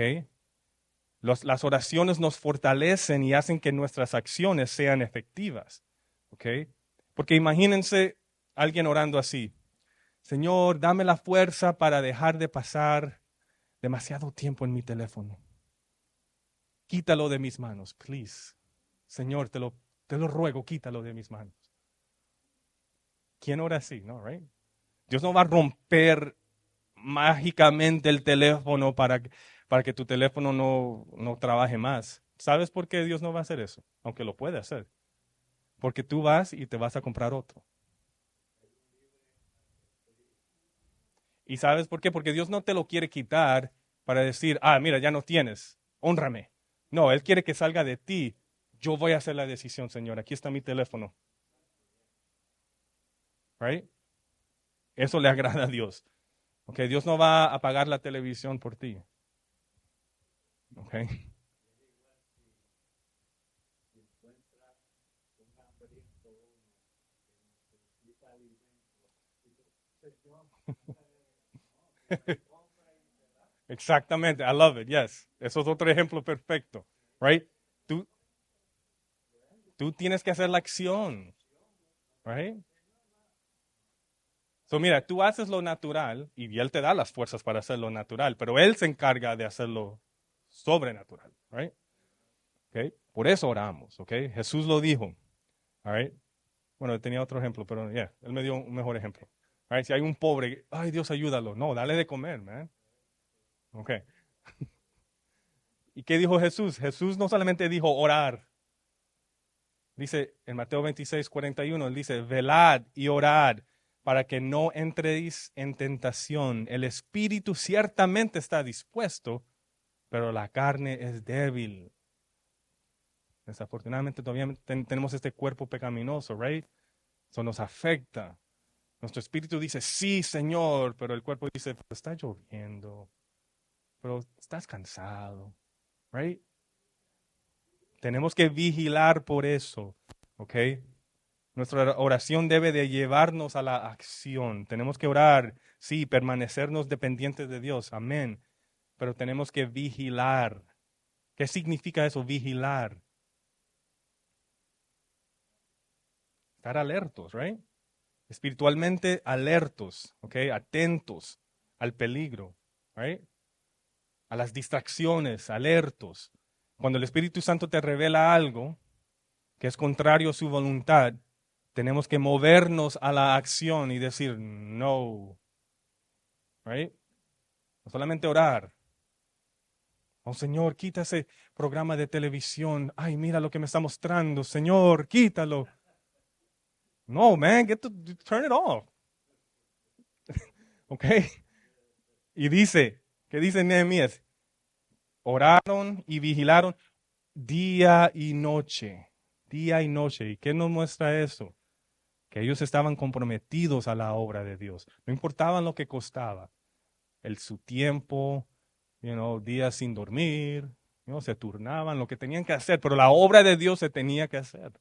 Las oraciones nos fortalecen y hacen que nuestras acciones sean efectivas. ¿ok? Porque imagínense alguien orando así. Señor, dame la fuerza para dejar de pasar demasiado tiempo en mi teléfono. Quítalo de mis manos, please. Señor, te lo ruego, quítalo de mis manos. ¿Quién ora así? No, right? Dios no va a romper mágicamente el teléfono para que tu teléfono no trabaje más. ¿Sabes por qué Dios no va a hacer eso? Aunque lo puede hacer. Porque tú vas y te vas a comprar otro. ¿Y sabes por qué? Porque Dios no te lo quiere quitar para decir, ah, mira, ya no tienes, hónrame. No, Él quiere que salga de ti. Yo voy a hacer la decisión, Señor. Aquí está mi teléfono. Right? Eso le agrada a Dios. Okay, Dios no va a apagar la televisión por ti. Okay. Exactamente. I love it. Yes. Eso es otro ejemplo perfecto. Right? Tú, tú tienes que hacer la acción. Right? So, mira, tú haces lo natural y Él te da las fuerzas para hacer lo natural, pero Él se encarga de hacerlo sobrenatural. Right? Okay. Por eso oramos. Okay. Jesús lo dijo. All right. Bueno, tenía otro ejemplo, pero yeah, Él me dio un mejor ejemplo. All right. Si hay un pobre, ay Dios, ayúdalo. No, dale de comer, man. Okay. ¿Y qué dijo Jesús? Jesús no solamente dijo orar. Dice en Mateo 26:41, Él dice, velad y orad para que no entréis en tentación. El espíritu ciertamente está dispuesto, pero la carne es débil. Desafortunadamente todavía tenemos este cuerpo pecaminoso, right? Eso nos afecta. Nuestro espíritu dice, sí, Señor, pero el cuerpo dice, pero está lloviendo, pero estás cansado, right? Tenemos que vigilar por eso, ¿ok? Nuestra oración debe de llevarnos a la acción. Tenemos que orar, sí, permanecernos dependientes de Dios, amén. Pero tenemos que vigilar. ¿Qué significa eso, vigilar? Estar alertos, right? Espiritualmente alertos, ¿ok? Atentos al peligro, right? A las distracciones, alertos. Cuando el Espíritu Santo te revela algo que es contrario a su voluntad, tenemos que movernos a la acción y decir no, right? No solamente orar. Oh Señor, quita ese programa de televisión. Ay, mira lo que me está mostrando. Señor, quítalo. No, man, turn it off. ¿Ok? Y dice, ¿qué dice Nehemías? Oraron y vigilaron día y noche. Día y noche. ¿Y qué nos muestra eso? Que ellos estaban comprometidos a la obra de Dios. No importaba lo que costaba. Su tiempo, días sin dormir, se turnaban, lo que tenían que hacer, pero la obra de Dios se tenía que hacer.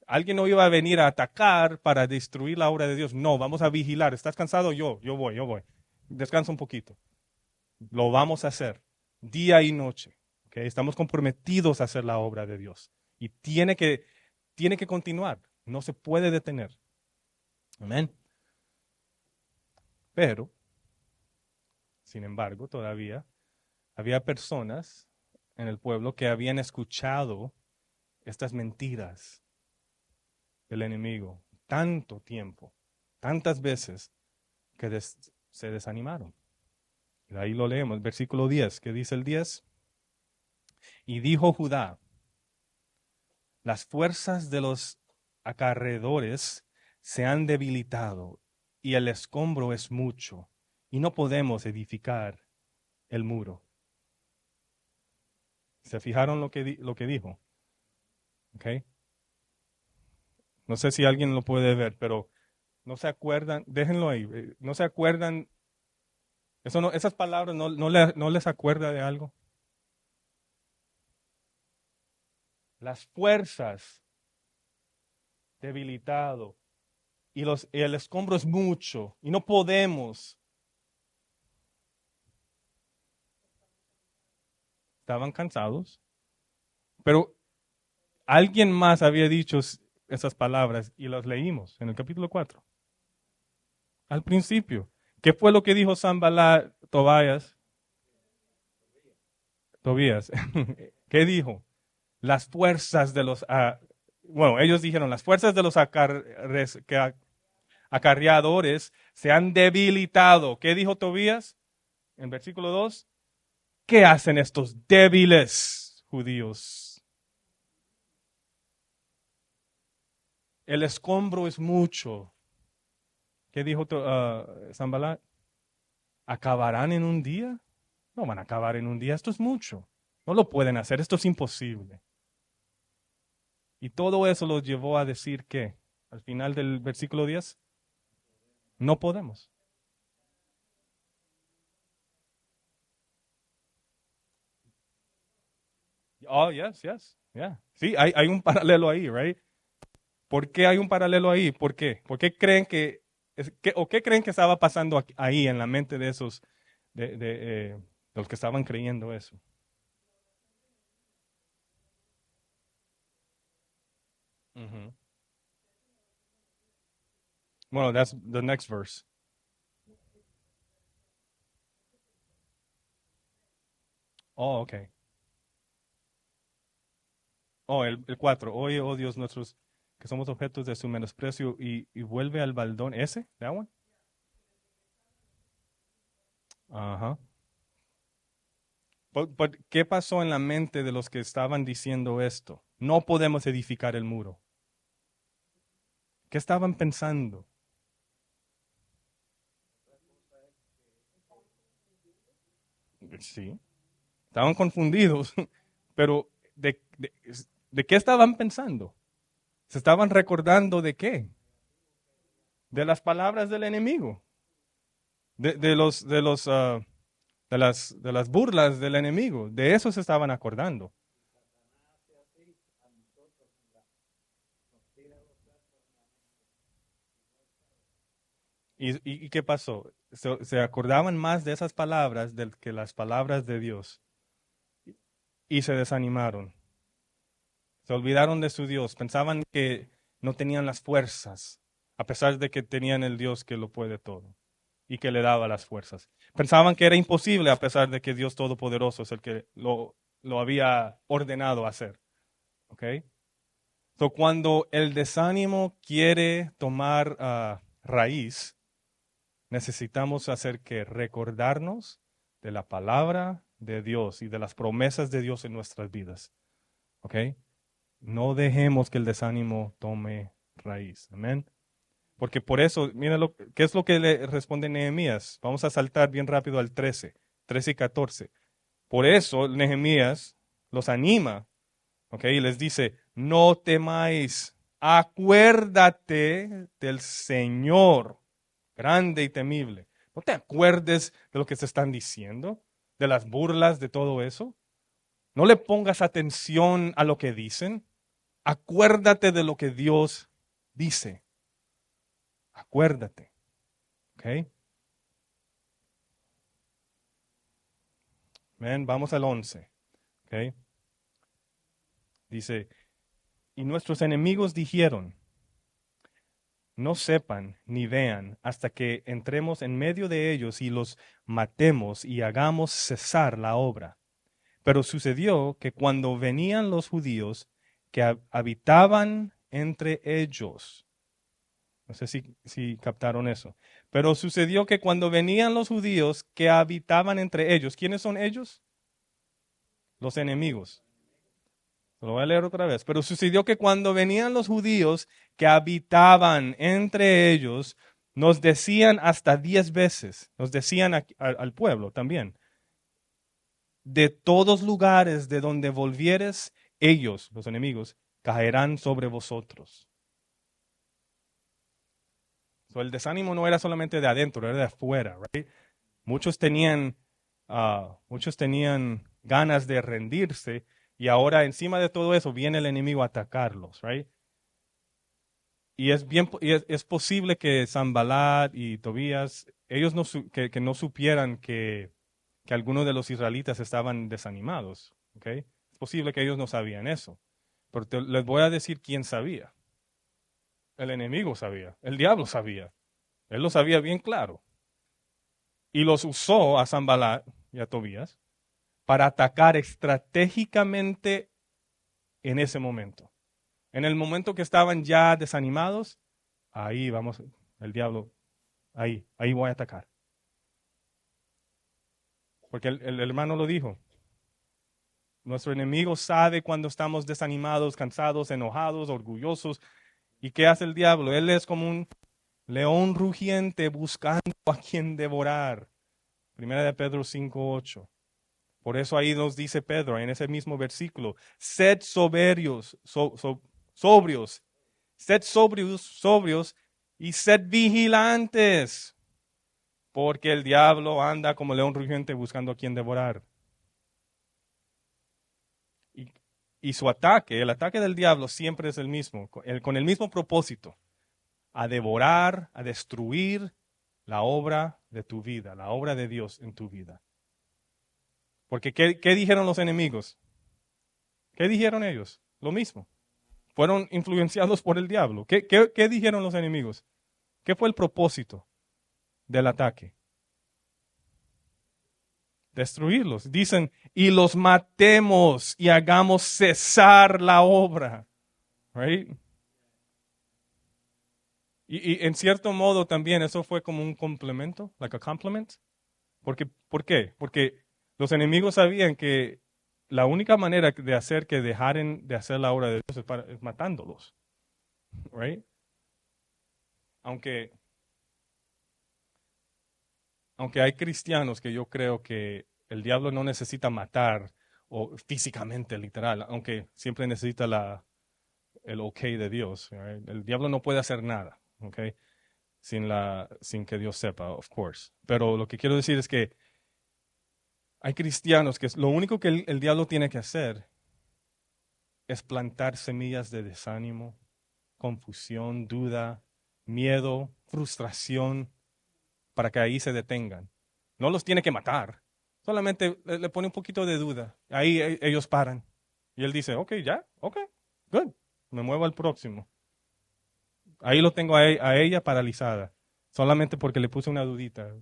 Alguien no iba a venir a atacar para destruir la obra de Dios. No, vamos a vigilar. ¿Estás cansado? Yo voy. Descansa un poquito. Lo vamos a hacer día y noche. ¿Okay? Estamos comprometidos a hacer la obra de Dios. Y tiene que continuar. No se puede detener. Amén. Pero, sin embargo, todavía había personas en el pueblo que habían escuchado estas mentiras del enemigo tanto tiempo, tantas veces, que se desanimaron. Y ahí lo leemos, versículo 10, ¿qué dice el 10? Y dijo Judá, las fuerzas de los acarreadores se han debilitado y el escombro es mucho y no podemos edificar el muro. ¿Se fijaron lo que dijo? ¿Okay? No sé si alguien lo puede ver, pero no se acuerdan, déjenlo ahí, no se acuerdan, esas palabras no les acuerda de algo. Las fuerzas debilitado y el escombro es mucho y no podemos. Estaban cansados, pero alguien más había dicho, esas palabras y las leímos en el capítulo 4. Al principio. ¿Qué fue lo que dijo Sanballat, Tobías? ¿Qué dijo? Las fuerzas de los... bueno, ellos dijeron, las fuerzas de los acarreadores se han debilitado. ¿Qué dijo Tobías? En versículo 2. ¿Qué hacen estos débiles judíos? El escombro es mucho. ¿Qué dijo Sanballat? ¿Acabarán en un día? No van a acabar en un día, esto es mucho. No lo pueden hacer, esto es imposible. Y todo eso los llevó a decir que, al final del versículo 10, no podemos. Oh, yes, yes, yeah. Sí, hay un paralelo ahí, right? ¿Por qué hay un paralelo ahí? ¿Por qué? ¿Por qué creen o qué creen que estaba pasando ahí en la mente de esos, de los que estaban creyendo eso? Ujú. Bueno, that's the next verse. Oh, okay. Oh, el 4. Oye, oh Dios nuestros, que somos objetos de su menosprecio y vuelve al baldón. ¿Ese? ¿That one? Ajá. ¿Qué pasó en la mente de los que estaban diciendo esto? No podemos edificar el muro. ¿Qué estaban pensando? Sí, estaban confundidos, pero ¿de qué estaban pensando? ¿Se estaban recordando de qué? De las palabras del enemigo, de las burlas del enemigo. De eso se estaban acordando. ¿Y qué pasó? Se acordaban más de esas palabras que las palabras de Dios y se desanimaron. Se olvidaron de su Dios. Pensaban que no tenían las fuerzas, a pesar de que tenían el Dios que lo puede todo y que le daba las fuerzas. Pensaban que era imposible, a pesar de que Dios Todopoderoso es el que lo había ordenado hacer. ¿Ok? So, cuando el desánimo quiere tomar raíz, necesitamos hacer que recordarnos de la palabra de Dios y de las promesas de Dios en nuestras vidas. ¿Ok? No dejemos que el desánimo tome raíz. Amén. Porque por eso, mira qué es lo que le responde Nehemías. Vamos a saltar bien rápido al 13 y 14. Por eso Nehemías los anima, ¿ok? Y les dice, no temáis, acuérdate del Señor, grande y temible. No te acuerdes de lo que se están diciendo, de las burlas, de todo eso. No le pongas atención a lo que dicen. Acuérdate de lo que Dios dice. Acuérdate. ¿Ok? Ven, vamos al 11. ¿Ok? Dice, y nuestros enemigos dijeron, no sepan ni vean hasta que entremos en medio de ellos y los matemos y hagamos cesar la obra. Pero sucedió que cuando venían los judíos que habitaban entre ellos, no sé si captaron eso, pero sucedió que cuando venían los judíos que habitaban entre ellos, ¿quiénes son ellos? Los enemigos. Lo voy a leer otra vez. Pero sucedió que cuando venían los judíos que habitaban entre ellos, nos decían hasta 10 veces, nos decían al pueblo también, de todos lugares de donde volvieres, ellos, los enemigos, caerán sobre vosotros. So, el desánimo no era solamente de adentro, era de afuera. Right? Muchos tenían ganas de rendirse y ahora encima de todo eso viene el enemigo a atacarlos. Right? Y es posible que Sanballat y Tobías, ellos que no supieran que algunos de los israelitas estaban desanimados. ¿Ok? Es posible que ellos no sabían eso. Pero les voy a decir quién sabía. El enemigo sabía, el diablo sabía. Él lo sabía bien claro. Y los usó a Sanbalat y a Tobías para atacar estratégicamente en ese momento. En el momento que estaban ya desanimados, ahí vamos, el diablo, ahí voy a atacar. Porque el hermano lo dijo. Nuestro enemigo sabe cuando estamos desanimados, cansados, enojados, orgullosos. ¿Y qué hace el diablo? Él es como un león rugiente buscando a quien devorar. Primera de Pedro 5:8. Por eso ahí nos dice Pedro en ese mismo versículo, sed sobrios, sobrios, sed sobrios y sed vigilantes, porque el diablo anda como león rugiente buscando a quien devorar. Y, y su ataque, el ataque del diablo siempre es el mismo, con el mismo propósito, a devorar, a destruir la obra de tu vida, la obra de Dios en tu vida. Porque ¿qué dijeron los enemigos? ¿Qué dijeron ellos? Lo mismo. Fueron influenciados por el diablo. ¿Qué dijeron los enemigos? ¿Qué fue el propósito del ataque? Destruirlos. Dicen, y los matemos y hagamos cesar la obra. Right? Y en cierto modo también eso fue como un complemento, like a compliment. ¿Por qué? Porque los enemigos sabían que la única manera de hacer que dejaren de hacer la obra de Dios es matándolos. Right? Aunque hay cristianos que yo creo que el diablo no necesita matar o físicamente, literal, aunque siempre necesita el ok de Dios. Right? El diablo no puede hacer nada, okay, sin que Dios sepa, of course. Pero lo que quiero decir es que hay cristianos que lo único que el diablo tiene que hacer es plantar semillas de desánimo, confusión, duda, miedo, frustración, para que ahí se detengan. No los tiene que matar, solamente le pone un poquito de duda. Ahí ellos paran. Y él dice, ok, ya, ok, good, me muevo al próximo. Ahí lo tengo a ella paralizada, solamente porque le puse una dudita.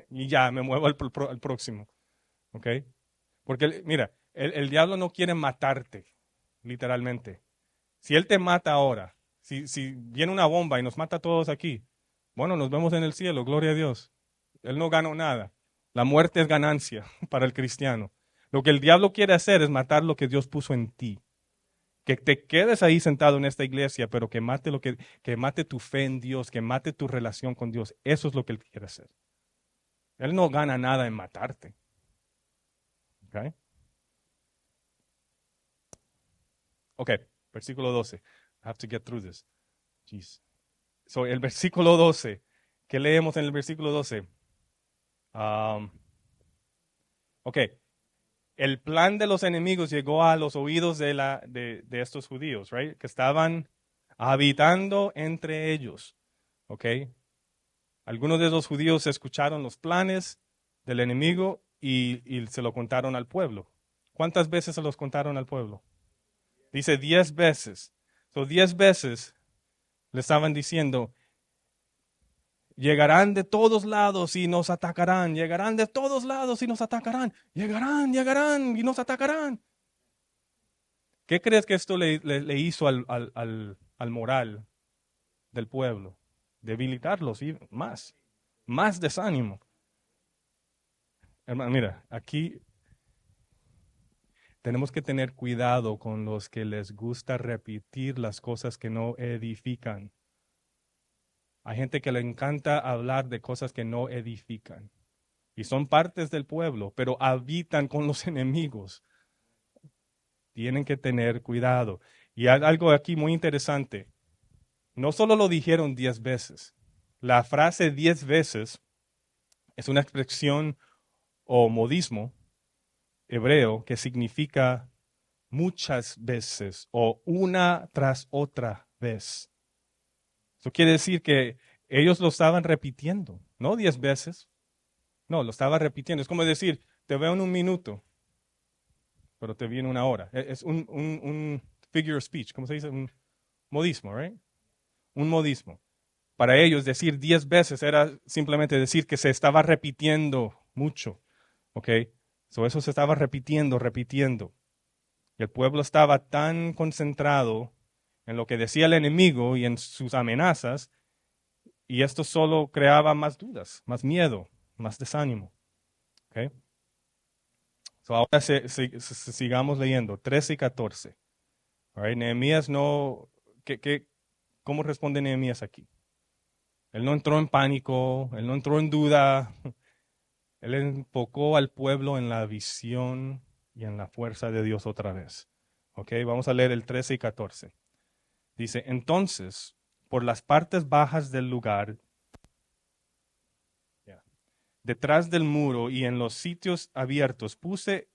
Y ya, me muevo al próximo. ¿Ok? Porque, mira, el diablo no quiere matarte, literalmente. Si él te mata ahora, si viene una bomba y nos mata a todos aquí, bueno, nos vemos en el cielo, gloria a Dios. Él no ganó nada. La muerte es ganancia para el cristiano. Lo que el diablo quiere hacer es matar lo que Dios puso en ti. Que te quedes ahí sentado en esta iglesia, pero que mate tu fe en Dios, que mate tu relación con Dios. Eso es lo que él quiere hacer. Él no gana nada en matarte. Okay. Ok, versículo 12. I have to get through this. Jeez. So, el versículo 12. ¿Qué leemos en el versículo 12? Ok, el plan de los enemigos llegó a los oídos de estos judíos, right? Que estaban habitando entre ellos. Ok, algunos de los judíos escucharon los planes del enemigo y se lo contaron al pueblo. ¿Cuántas veces se los contaron al pueblo? Dice 10 veces. So 10 veces le estaban diciendo, llegarán de todos lados y nos atacarán. Llegarán de todos lados y nos atacarán. Llegarán y nos atacarán. ¿Qué crees que esto le hizo al moral del pueblo? Debilitarlos y más desánimo. Hermano, mira, aquí tenemos que tener cuidado con los que les gusta repetir las cosas que no edifican. Hay gente que le encanta hablar de cosas que no edifican. Y son partes del pueblo, pero habitan con los enemigos. Tienen que tener cuidado. Y hay algo aquí muy interesante. No solo lo dijeron 10 veces. La frase 10 veces es una expresión o modismo hebreo que significa muchas veces o una tras otra vez. Eso quiere decir que ellos lo estaban repitiendo, no 10 veces, no, lo estaba repitiendo. Es como decir, te veo en un minuto, pero te vi en una hora. Es un figure of speech, ¿cómo se dice? Modismo, right? Un modismo. Para ellos decir 10 veces era simplemente decir que se estaba repitiendo mucho, ¿ok? So eso se estaba repitiendo. Y el pueblo estaba tan concentrado en lo que decía el enemigo y en sus amenazas, y esto solo creaba más dudas, más miedo, más desánimo, ¿ok? So ahora sigamos leyendo, 13 y 14. All right, Nehemías no, ¿cómo responde Nehemías aquí? Él no entró en pánico, él no entró en duda, él enfocó al pueblo en la visión y en la fuerza de Dios otra vez. Ok, vamos a leer el 13 y 14. Dice, entonces, por las partes bajas del lugar, detrás del muro y en los sitios abiertos, puse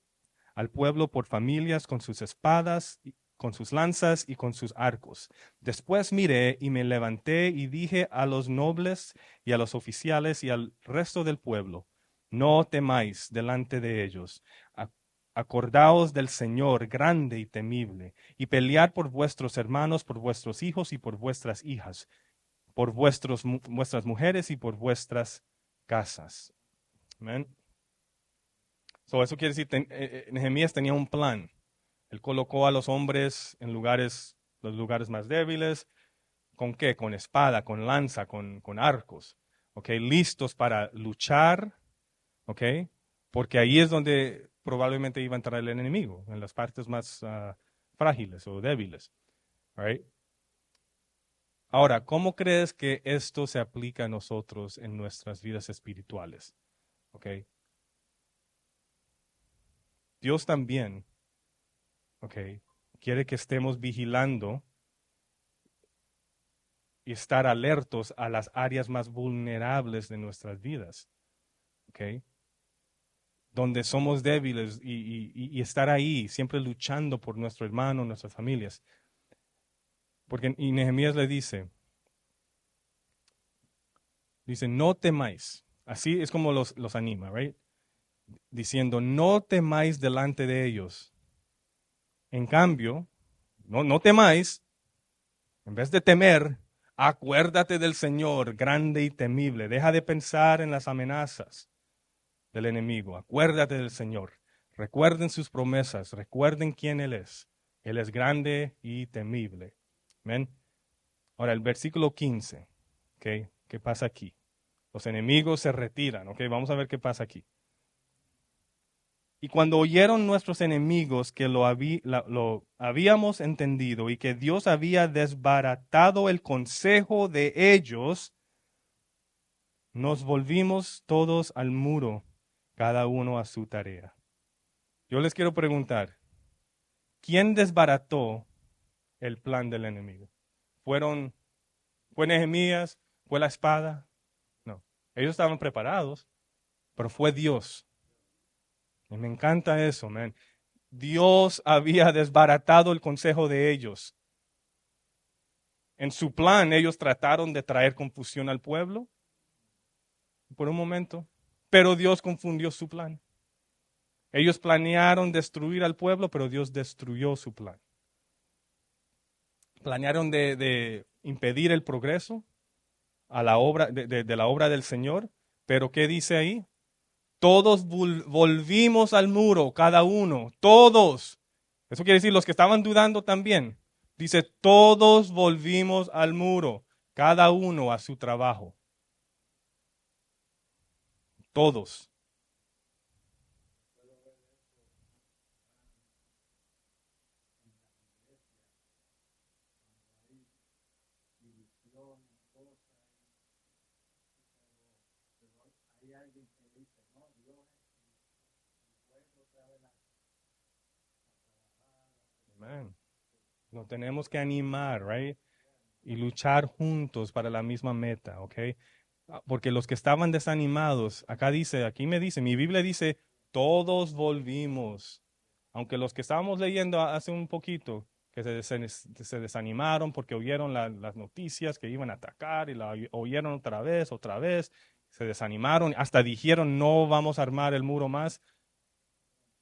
al pueblo por familias con sus espadas, con sus lanzas y con sus arcos. Después miré y me levanté y dije a los nobles y a los oficiales y al resto del pueblo, no temáis delante de ellos. Acordaos del Señor grande y temible, y pelead por vuestros hermanos, por vuestros hijos y por vuestras hijas, por vuestras mujeres y por vuestras casas. Amén. So, eso quiere decir, Nehemías tenía un plan. Él colocó a los hombres en los lugares más débiles. ¿Con qué? Con espada, con lanza, con arcos. ¿Ok? Listos para luchar. ¿Ok? Porque ahí es donde probablemente iba a entrar el enemigo, en las partes más frágiles o débiles. Right? Ahora, ¿cómo crees que esto se aplica a nosotros en nuestras vidas espirituales? ¿Ok? Dios también, ¿ok? Quiere que estemos vigilando y estar alertos a las áreas más vulnerables de nuestras vidas, ¿ok? Donde somos débiles y estar ahí, siempre luchando por nuestro hermano, nuestras familias. Porque y Nehemías le dice, no temáis. Así es como los anima, right? Diciendo, no temáis delante de ellos. En cambio, no temáis, en vez de temer, acuérdate del Señor grande y temible. Deja de pensar en las amenazas del enemigo. Acuérdate del Señor. Recuerden sus promesas. Recuerden quién Él es. Él es grande y temible. Amén. Ahora, el versículo 15. ¿Okay? ¿Qué pasa aquí? Los enemigos se retiran. ¿Okay? Vamos a ver qué pasa aquí. Y cuando oyeron nuestros enemigos que lo habíamos entendido y que Dios había desbaratado el consejo de ellos, nos volvimos todos al muro, cada uno a su tarea. Yo les quiero preguntar, ¿quién desbarató el plan del enemigo? ¿Fue Nehemías? ¿Fue la espada? No. Ellos estaban preparados, pero fue Dios. Y me encanta eso, man. Dios había desbaratado el consejo de ellos. En su plan, ellos trataron de traer confusión al pueblo por un momento, pero Dios confundió su plan. Ellos planearon destruir al pueblo, pero Dios destruyó su plan. Planearon de impedir el progreso a la obra, de la obra del Señor, pero ¿qué dice ahí? Todos volvimos al muro, cada uno, todos. Eso quiere decir los que estaban dudando también. Dice, todos volvimos al muro, cada uno a su trabajo. Todos. Amen. Nos tenemos que animar, right? Y luchar juntos para la misma meta, ¿ok? Porque los que estaban desanimados, aquí me dice, mi Biblia dice, todos volvimos. Aunque los que estábamos leyendo hace un poquito, que se desanimaron porque oyeron las noticias que iban a atacar y la oyeron otra vez, se desanimaron, hasta dijeron, no vamos a armar el muro más.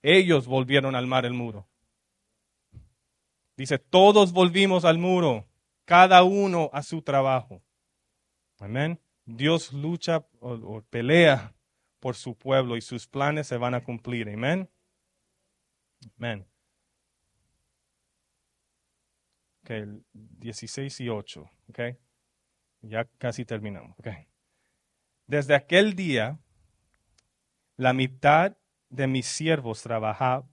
Ellos volvieron a armar el muro. Dice, todos volvimos al muro, cada uno a su trabajo. Amén. Dios lucha o pelea por su pueblo y sus planes se van a cumplir. Amén. Amén. Ok, 16 y 8. Ok, ya casi terminamos. Ok. Desde aquel día, la mitad de mis siervos trabajaba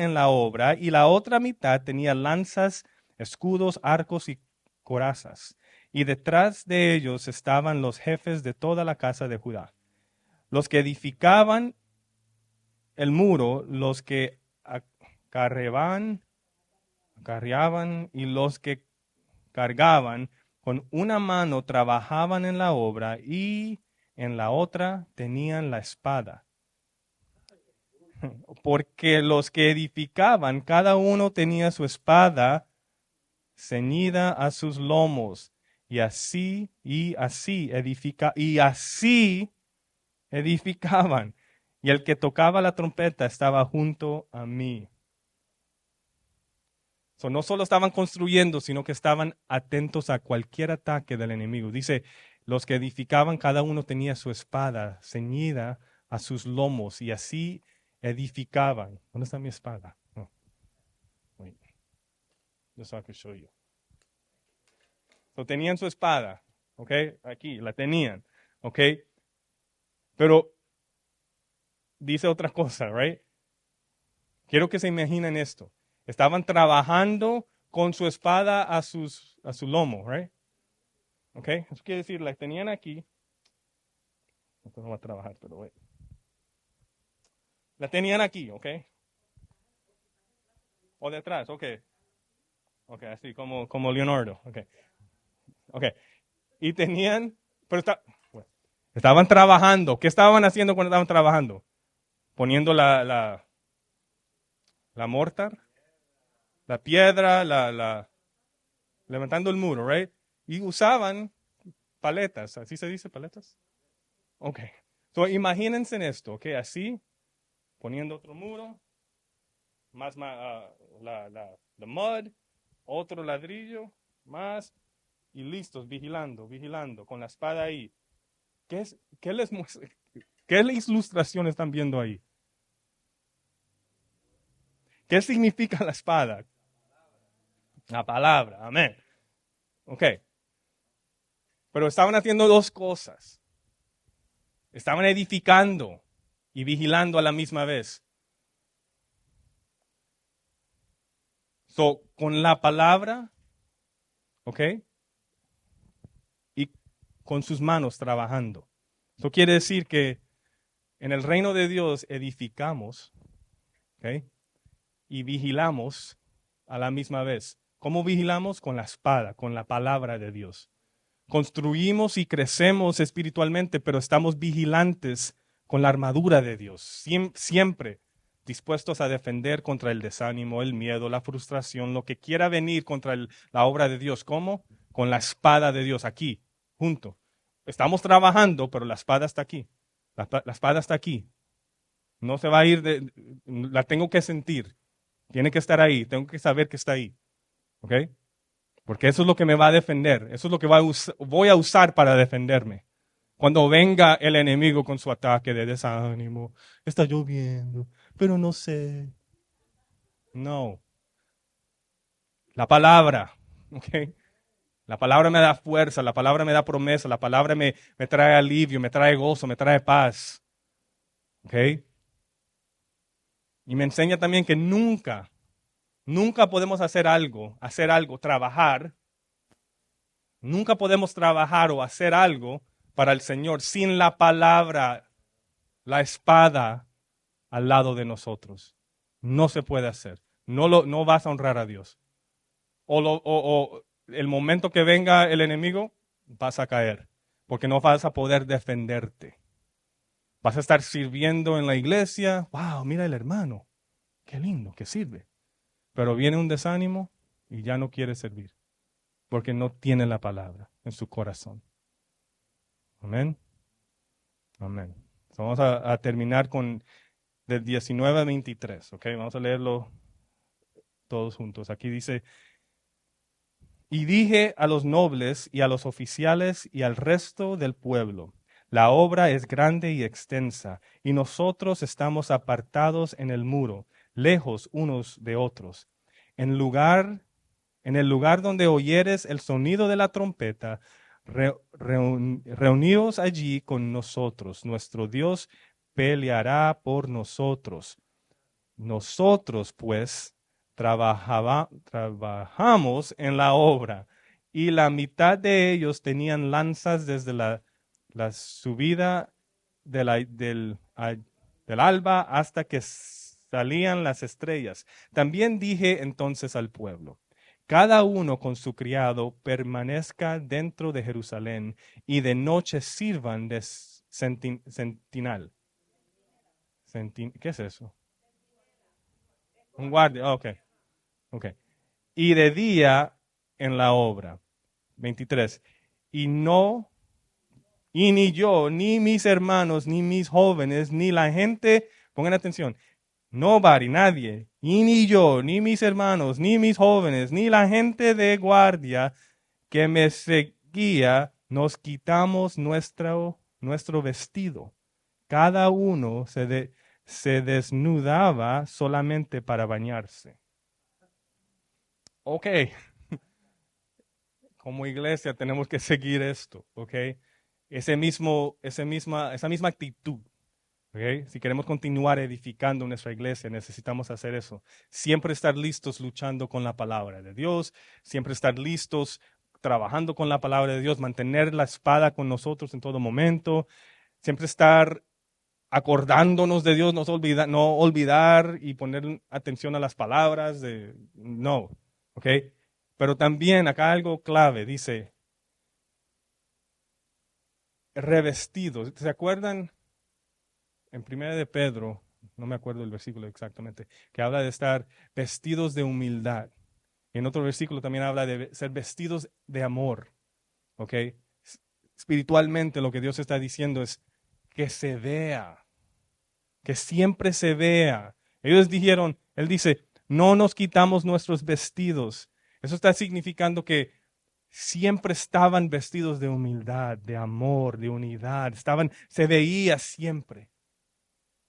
en la obra y la otra mitad tenía lanzas, escudos, arcos y corazas. Y detrás de ellos estaban los jefes de toda la casa de Judá, los que edificaban el muro, los que acarreaban y los que cargaban. Con una mano trabajaban en la obra y en la otra tenían la espada. Porque los que edificaban, cada uno tenía su espada ceñida a sus lomos, y así edificaban. Y el que tocaba la trompeta estaba junto a mí. No solo estaban construyendo, sino que estaban atentos a cualquier ataque del enemigo. Dice, los que edificaban, cada uno tenía su espada ceñida a sus lomos, y así edificaban. ¿Dónde está mi espada? Oh, wait. Just so I can show you. Tenían su espada, ¿ok? Aquí, la tenían, ¿ok? Pero dice otra cosa, ¿right? Quiero que se imaginen esto. Estaban trabajando con su espada a su lomo, ¿right? ¿Ok? Eso quiere decir, la tenían aquí. Esto no va a trabajar, pero wait. La tenían aquí, ¿ok? O detrás, ok. Ok, así como Leonardo, ok. Ok. Y tenían, pero estaban trabajando. ¿Qué estaban haciendo cuando estaban trabajando? Poniendo la mortar, la piedra, levantando el muro, right? Y usaban paletas, ¿así se dice paletas? Ok. So, imagínense en esto, ok, así, poniendo otro muro, más la mud, otro ladrillo, más, y listos, vigilando, con la espada ahí. ¿Qué ilustración están viendo ahí? ¿Qué significa la espada? La palabra, amén. Ok. Pero estaban haciendo dos cosas. Estaban edificando y vigilando a la misma vez. Con la palabra, ok, y con sus manos trabajando. Eso quiere decir que en el reino de Dios edificamos, ok, y vigilamos a la misma vez. ¿Cómo vigilamos? Con la espada, con la palabra de Dios. Construimos y crecemos espiritualmente, pero estamos vigilantes con la armadura de Dios. Siempre dispuestos a defender contra el desánimo, el miedo, la frustración, lo que quiera venir contra la obra de Dios. ¿Cómo? Con la espada de Dios aquí, junto. Estamos trabajando, pero la espada está aquí. La espada está aquí. No se va a ir, la tengo que sentir. Tiene que estar ahí. Tengo que saber que está ahí. ¿Ok? Porque eso es lo que me va a defender. Eso es lo que voy a usar para defenderme. Cuando venga el enemigo con su ataque de desánimo, está lloviendo, pero no sé. No. La palabra. ¿Ok? La palabra me da fuerza, la palabra me da promesa, la palabra me trae alivio, me trae gozo, me trae paz. ¿Ok? Y me enseña también que nunca podemos hacer algo, trabajar. Nunca podemos trabajar o hacer algo para el Señor sin la palabra, la espada al lado de nosotros. No se puede hacer. No vas a honrar a Dios. O el momento que venga el enemigo, vas a caer, porque no vas a poder defenderte. Vas a estar sirviendo en la iglesia. Wow, mira el hermano. Qué lindo, que sirve. Pero viene un desánimo y ya no quiere servir, porque no tiene la palabra en su corazón. Amén. Amén. Vamos a terminar con del 19 a 23, ¿ok? Vamos a leerlo todos juntos. Aquí dice, y dije a los nobles y a los oficiales y al resto del pueblo, la obra es grande y extensa, y nosotros estamos apartados en el muro, lejos unos de otros. En el lugar donde oyeres el sonido de la trompeta, reuníos allí con nosotros. Nuestro Dios peleará por nosotros. Nosotros, pues, trabajamos en la obra, y la mitad de ellos tenían lanzas desde la subida del alba hasta que salían las estrellas. También dije entonces al pueblo, cada uno con su criado permanezca dentro de Jerusalén, y de noche sirvan de sentinel. ¿Qué es eso? Un guardia, ok, ok. Y de día en la obra. 23. Y no, y ni yo, ni mis hermanos, ni mis jóvenes, ni la gente, pongan atención, nobody, nadie, y ni yo, ni mis hermanos, ni mis jóvenes, ni la gente de guardia que me seguía, nos quitamos nuestro vestido. Cada uno se desnudaba solamente para bañarse. Ok, como iglesia tenemos que seguir esto, ok. Esa misma actitud, ok. Si queremos continuar edificando nuestra iglesia, necesitamos hacer eso. Siempre estar listos luchando con la palabra de Dios, siempre estar listos trabajando con la palabra de Dios, mantener la espada con nosotros en todo momento, siempre estar acordándonos de Dios, no olvidar y poner atención a las palabras no, ¿ok? Pero también acá algo clave, dice, revestidos. ¿Se acuerdan en Primera de Pedro, no me acuerdo el versículo exactamente, que habla de estar vestidos de humildad? En otro versículo también habla de ser vestidos de amor, ¿ok? Espiritualmente lo que Dios está diciendo es que se vea, que siempre se vea. Ellos dijeron, él dice, no nos quitamos nuestros vestidos. Eso está significando que siempre estaban vestidos de humildad, de amor, de unidad. Se veía siempre,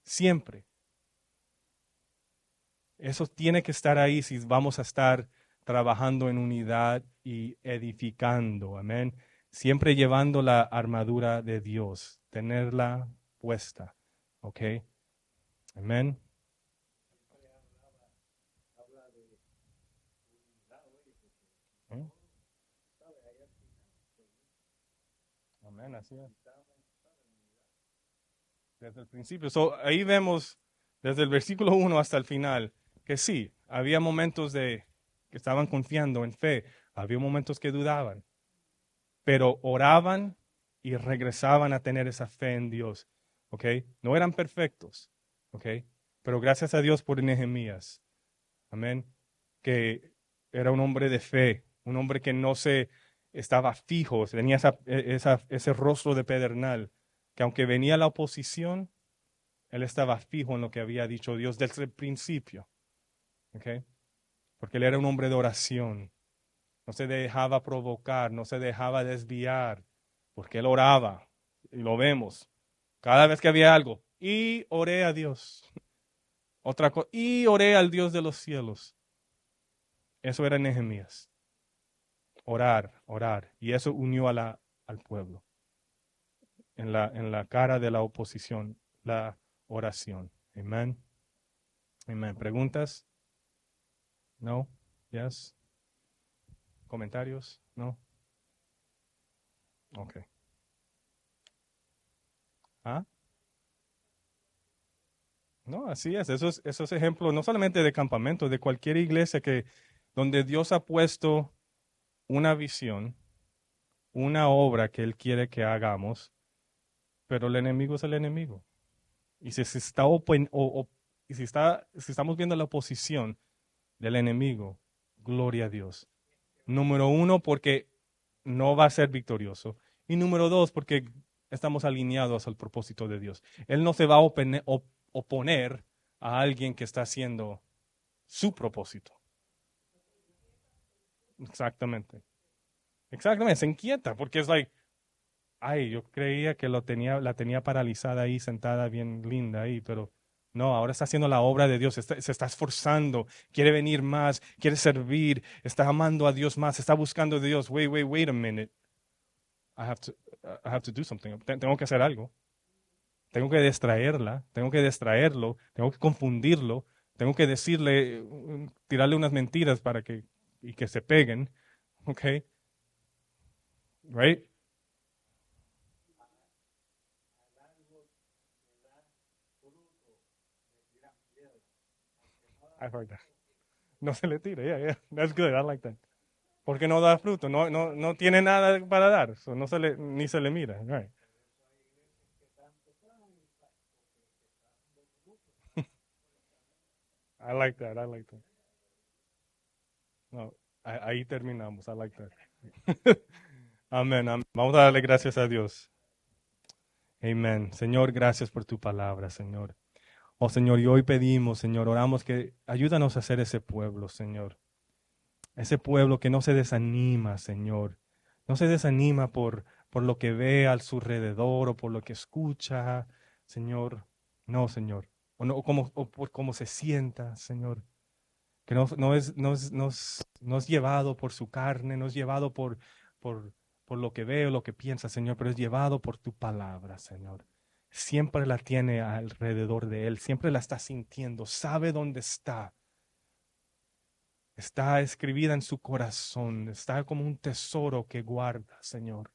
siempre. Eso tiene que estar ahí si vamos a estar trabajando en unidad y edificando. Amén. Siempre llevando la armadura de Dios, tenerla puesta. ¿Ok? Amén. ¿Eh? Amén, así es. Desde el principio. Ahí vemos desde el versículo 1 hasta el final que sí, había momentos que estaban confiando en fe, había momentos que dudaban, pero oraban y regresaban a tener esa fe en Dios. ¿Ok? No eran perfectos. ¿Ok? Pero gracias a Dios por Nehemías. Amén. Que era un hombre de fe, un hombre que no se estaba fijo, tenía ese rostro de pedernal, que aunque venía la oposición, él estaba fijo en lo que había dicho Dios desde el principio. ¿Okay? Porque él era un hombre de oración. No se dejaba provocar, no se dejaba desviar, porque él oraba. Y lo vemos. Cada vez que había algo. Y oré a Dios. Otra cosa. Y oré al Dios de los cielos. Eso era Nehemías. Orar, orar. Y eso unió al pueblo. En la cara de la oposición, la oración. Amén. Amén. ¿Preguntas? No. Yes. ¿Comentarios? No. Ok. ¿Ah? No, así es. Esos ejemplos, no solamente de campamento, de cualquier iglesia donde Dios ha puesto una visión, una obra que Él quiere que hagamos, pero el enemigo es el enemigo. Y si, se está y si estamos viendo la oposición del enemigo, gloria a Dios. Número uno, porque no va a ser victorioso. Y número dos, porque estamos alineados al propósito de Dios. Él no se va a oponer a alguien que está haciendo su propósito. Exactamente. Exactamente, se inquieta porque es like, ay, yo creía que la tenía paralizada ahí, sentada bien linda ahí, pero no, ahora está haciendo la obra de Dios, se está esforzando, quiere venir más, quiere servir, está amando a Dios más, está buscando a Dios. Wait a minute. I have to, I have to do something. Tengo que hacer algo. Tengo que distraerla, tengo que distraerlo, tengo que confundirlo, tengo que decirle, tirarle unas mentiras para y que se peguen, ¿ok? Right? I've heard that. No se le tire, yeah. That's good, I like that. Porque no da fruto, no tiene nada para dar, so no ni se le mira, right? I like that, I like that. No, ahí terminamos, I like that. Amén, amén. Vamos a darle gracias a Dios. Amén. Señor, gracias por tu palabra, Señor. Oh Señor, y hoy pedimos, Señor, oramos que ayúdanos a ser ese pueblo, Señor. Ese pueblo que no se desanima, Señor. No se desanima por lo que ve a su alrededor o por lo que escucha, Señor. No, Señor. O, no, o por cómo se sienta, Señor. Que no es llevado por su carne, no es llevado por, por lo que ve o lo que piensa, Señor, pero es llevado por tu palabra, Señor. Siempre la tiene alrededor de él, siempre la está sintiendo, sabe dónde está. Está escribida en su corazón, está como un tesoro que guarda, Señor.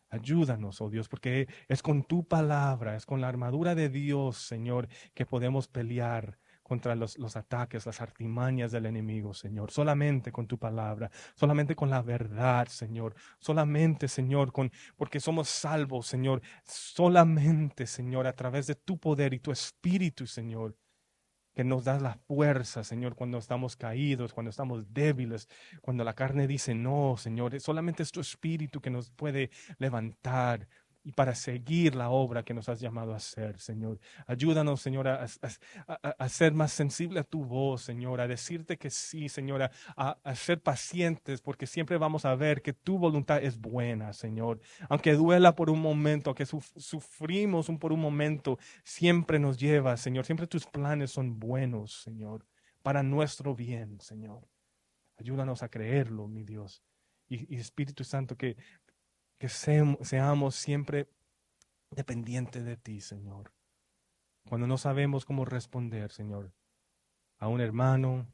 Ayúdanos, oh Dios, porque es con tu palabra, es con la armadura de Dios, Señor, que podemos pelear contra los ataques, las artimañas del enemigo, Señor. Solamente con tu palabra, solamente con la verdad, Señor. Solamente, Señor, porque somos salvos, Señor. Solamente, Señor, a través de tu poder y tu espíritu, Señor, que nos das la fuerza, Señor, cuando estamos caídos, cuando estamos débiles, cuando la carne dice no, Señor. Solamente es tu espíritu que nos puede levantar y para seguir la obra que nos has llamado a hacer, Señor. Ayúdanos, Señor, a ser más sensible a tu voz, Señor, a decirte que sí, Señor, a ser pacientes, porque siempre vamos a ver que tu voluntad es buena, Señor. Aunque duela por un momento, aunque sufrimos por un momento, siempre nos lleva, Señor. Siempre tus planes son buenos, Señor, para nuestro bien, Señor. Ayúdanos a creerlo, mi Dios. Y Espíritu Santo, que seamos siempre dependientes de ti, Señor. Cuando no sabemos cómo responder, Señor, a un hermano,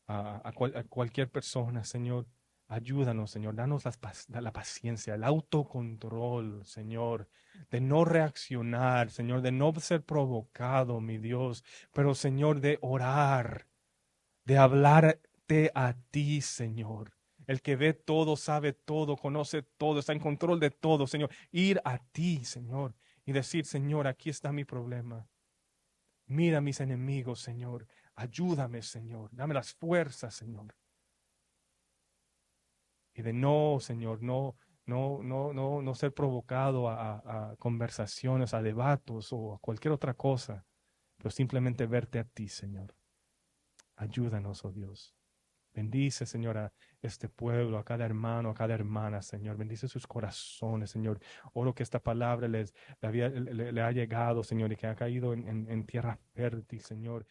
a cualquier persona, Señor, ayúdanos, Señor, danos la paciencia, el autocontrol, Señor, de no reaccionar, Señor, de no ser provocado, mi Dios, pero, Señor, de orar, de hablarte a ti, Señor. El que ve todo, sabe todo, conoce todo, está en control de todo, Señor. Ir a ti, Señor, y decir, Señor, aquí está mi problema. Mira a mis enemigos, Señor. Ayúdame, Señor. Dame las fuerzas, Señor. Y de no, Señor, no ser provocado a conversaciones, a debates o a cualquier otra cosa, pero simplemente verte a ti, Señor. Ayúdanos, oh Dios. Bendice, Señor, a este pueblo, a cada hermano, a cada hermana, Señor. Bendice sus corazones, Señor. Oro que esta palabra le ha llegado, Señor, y que ha caído en tierra fértil, Señor.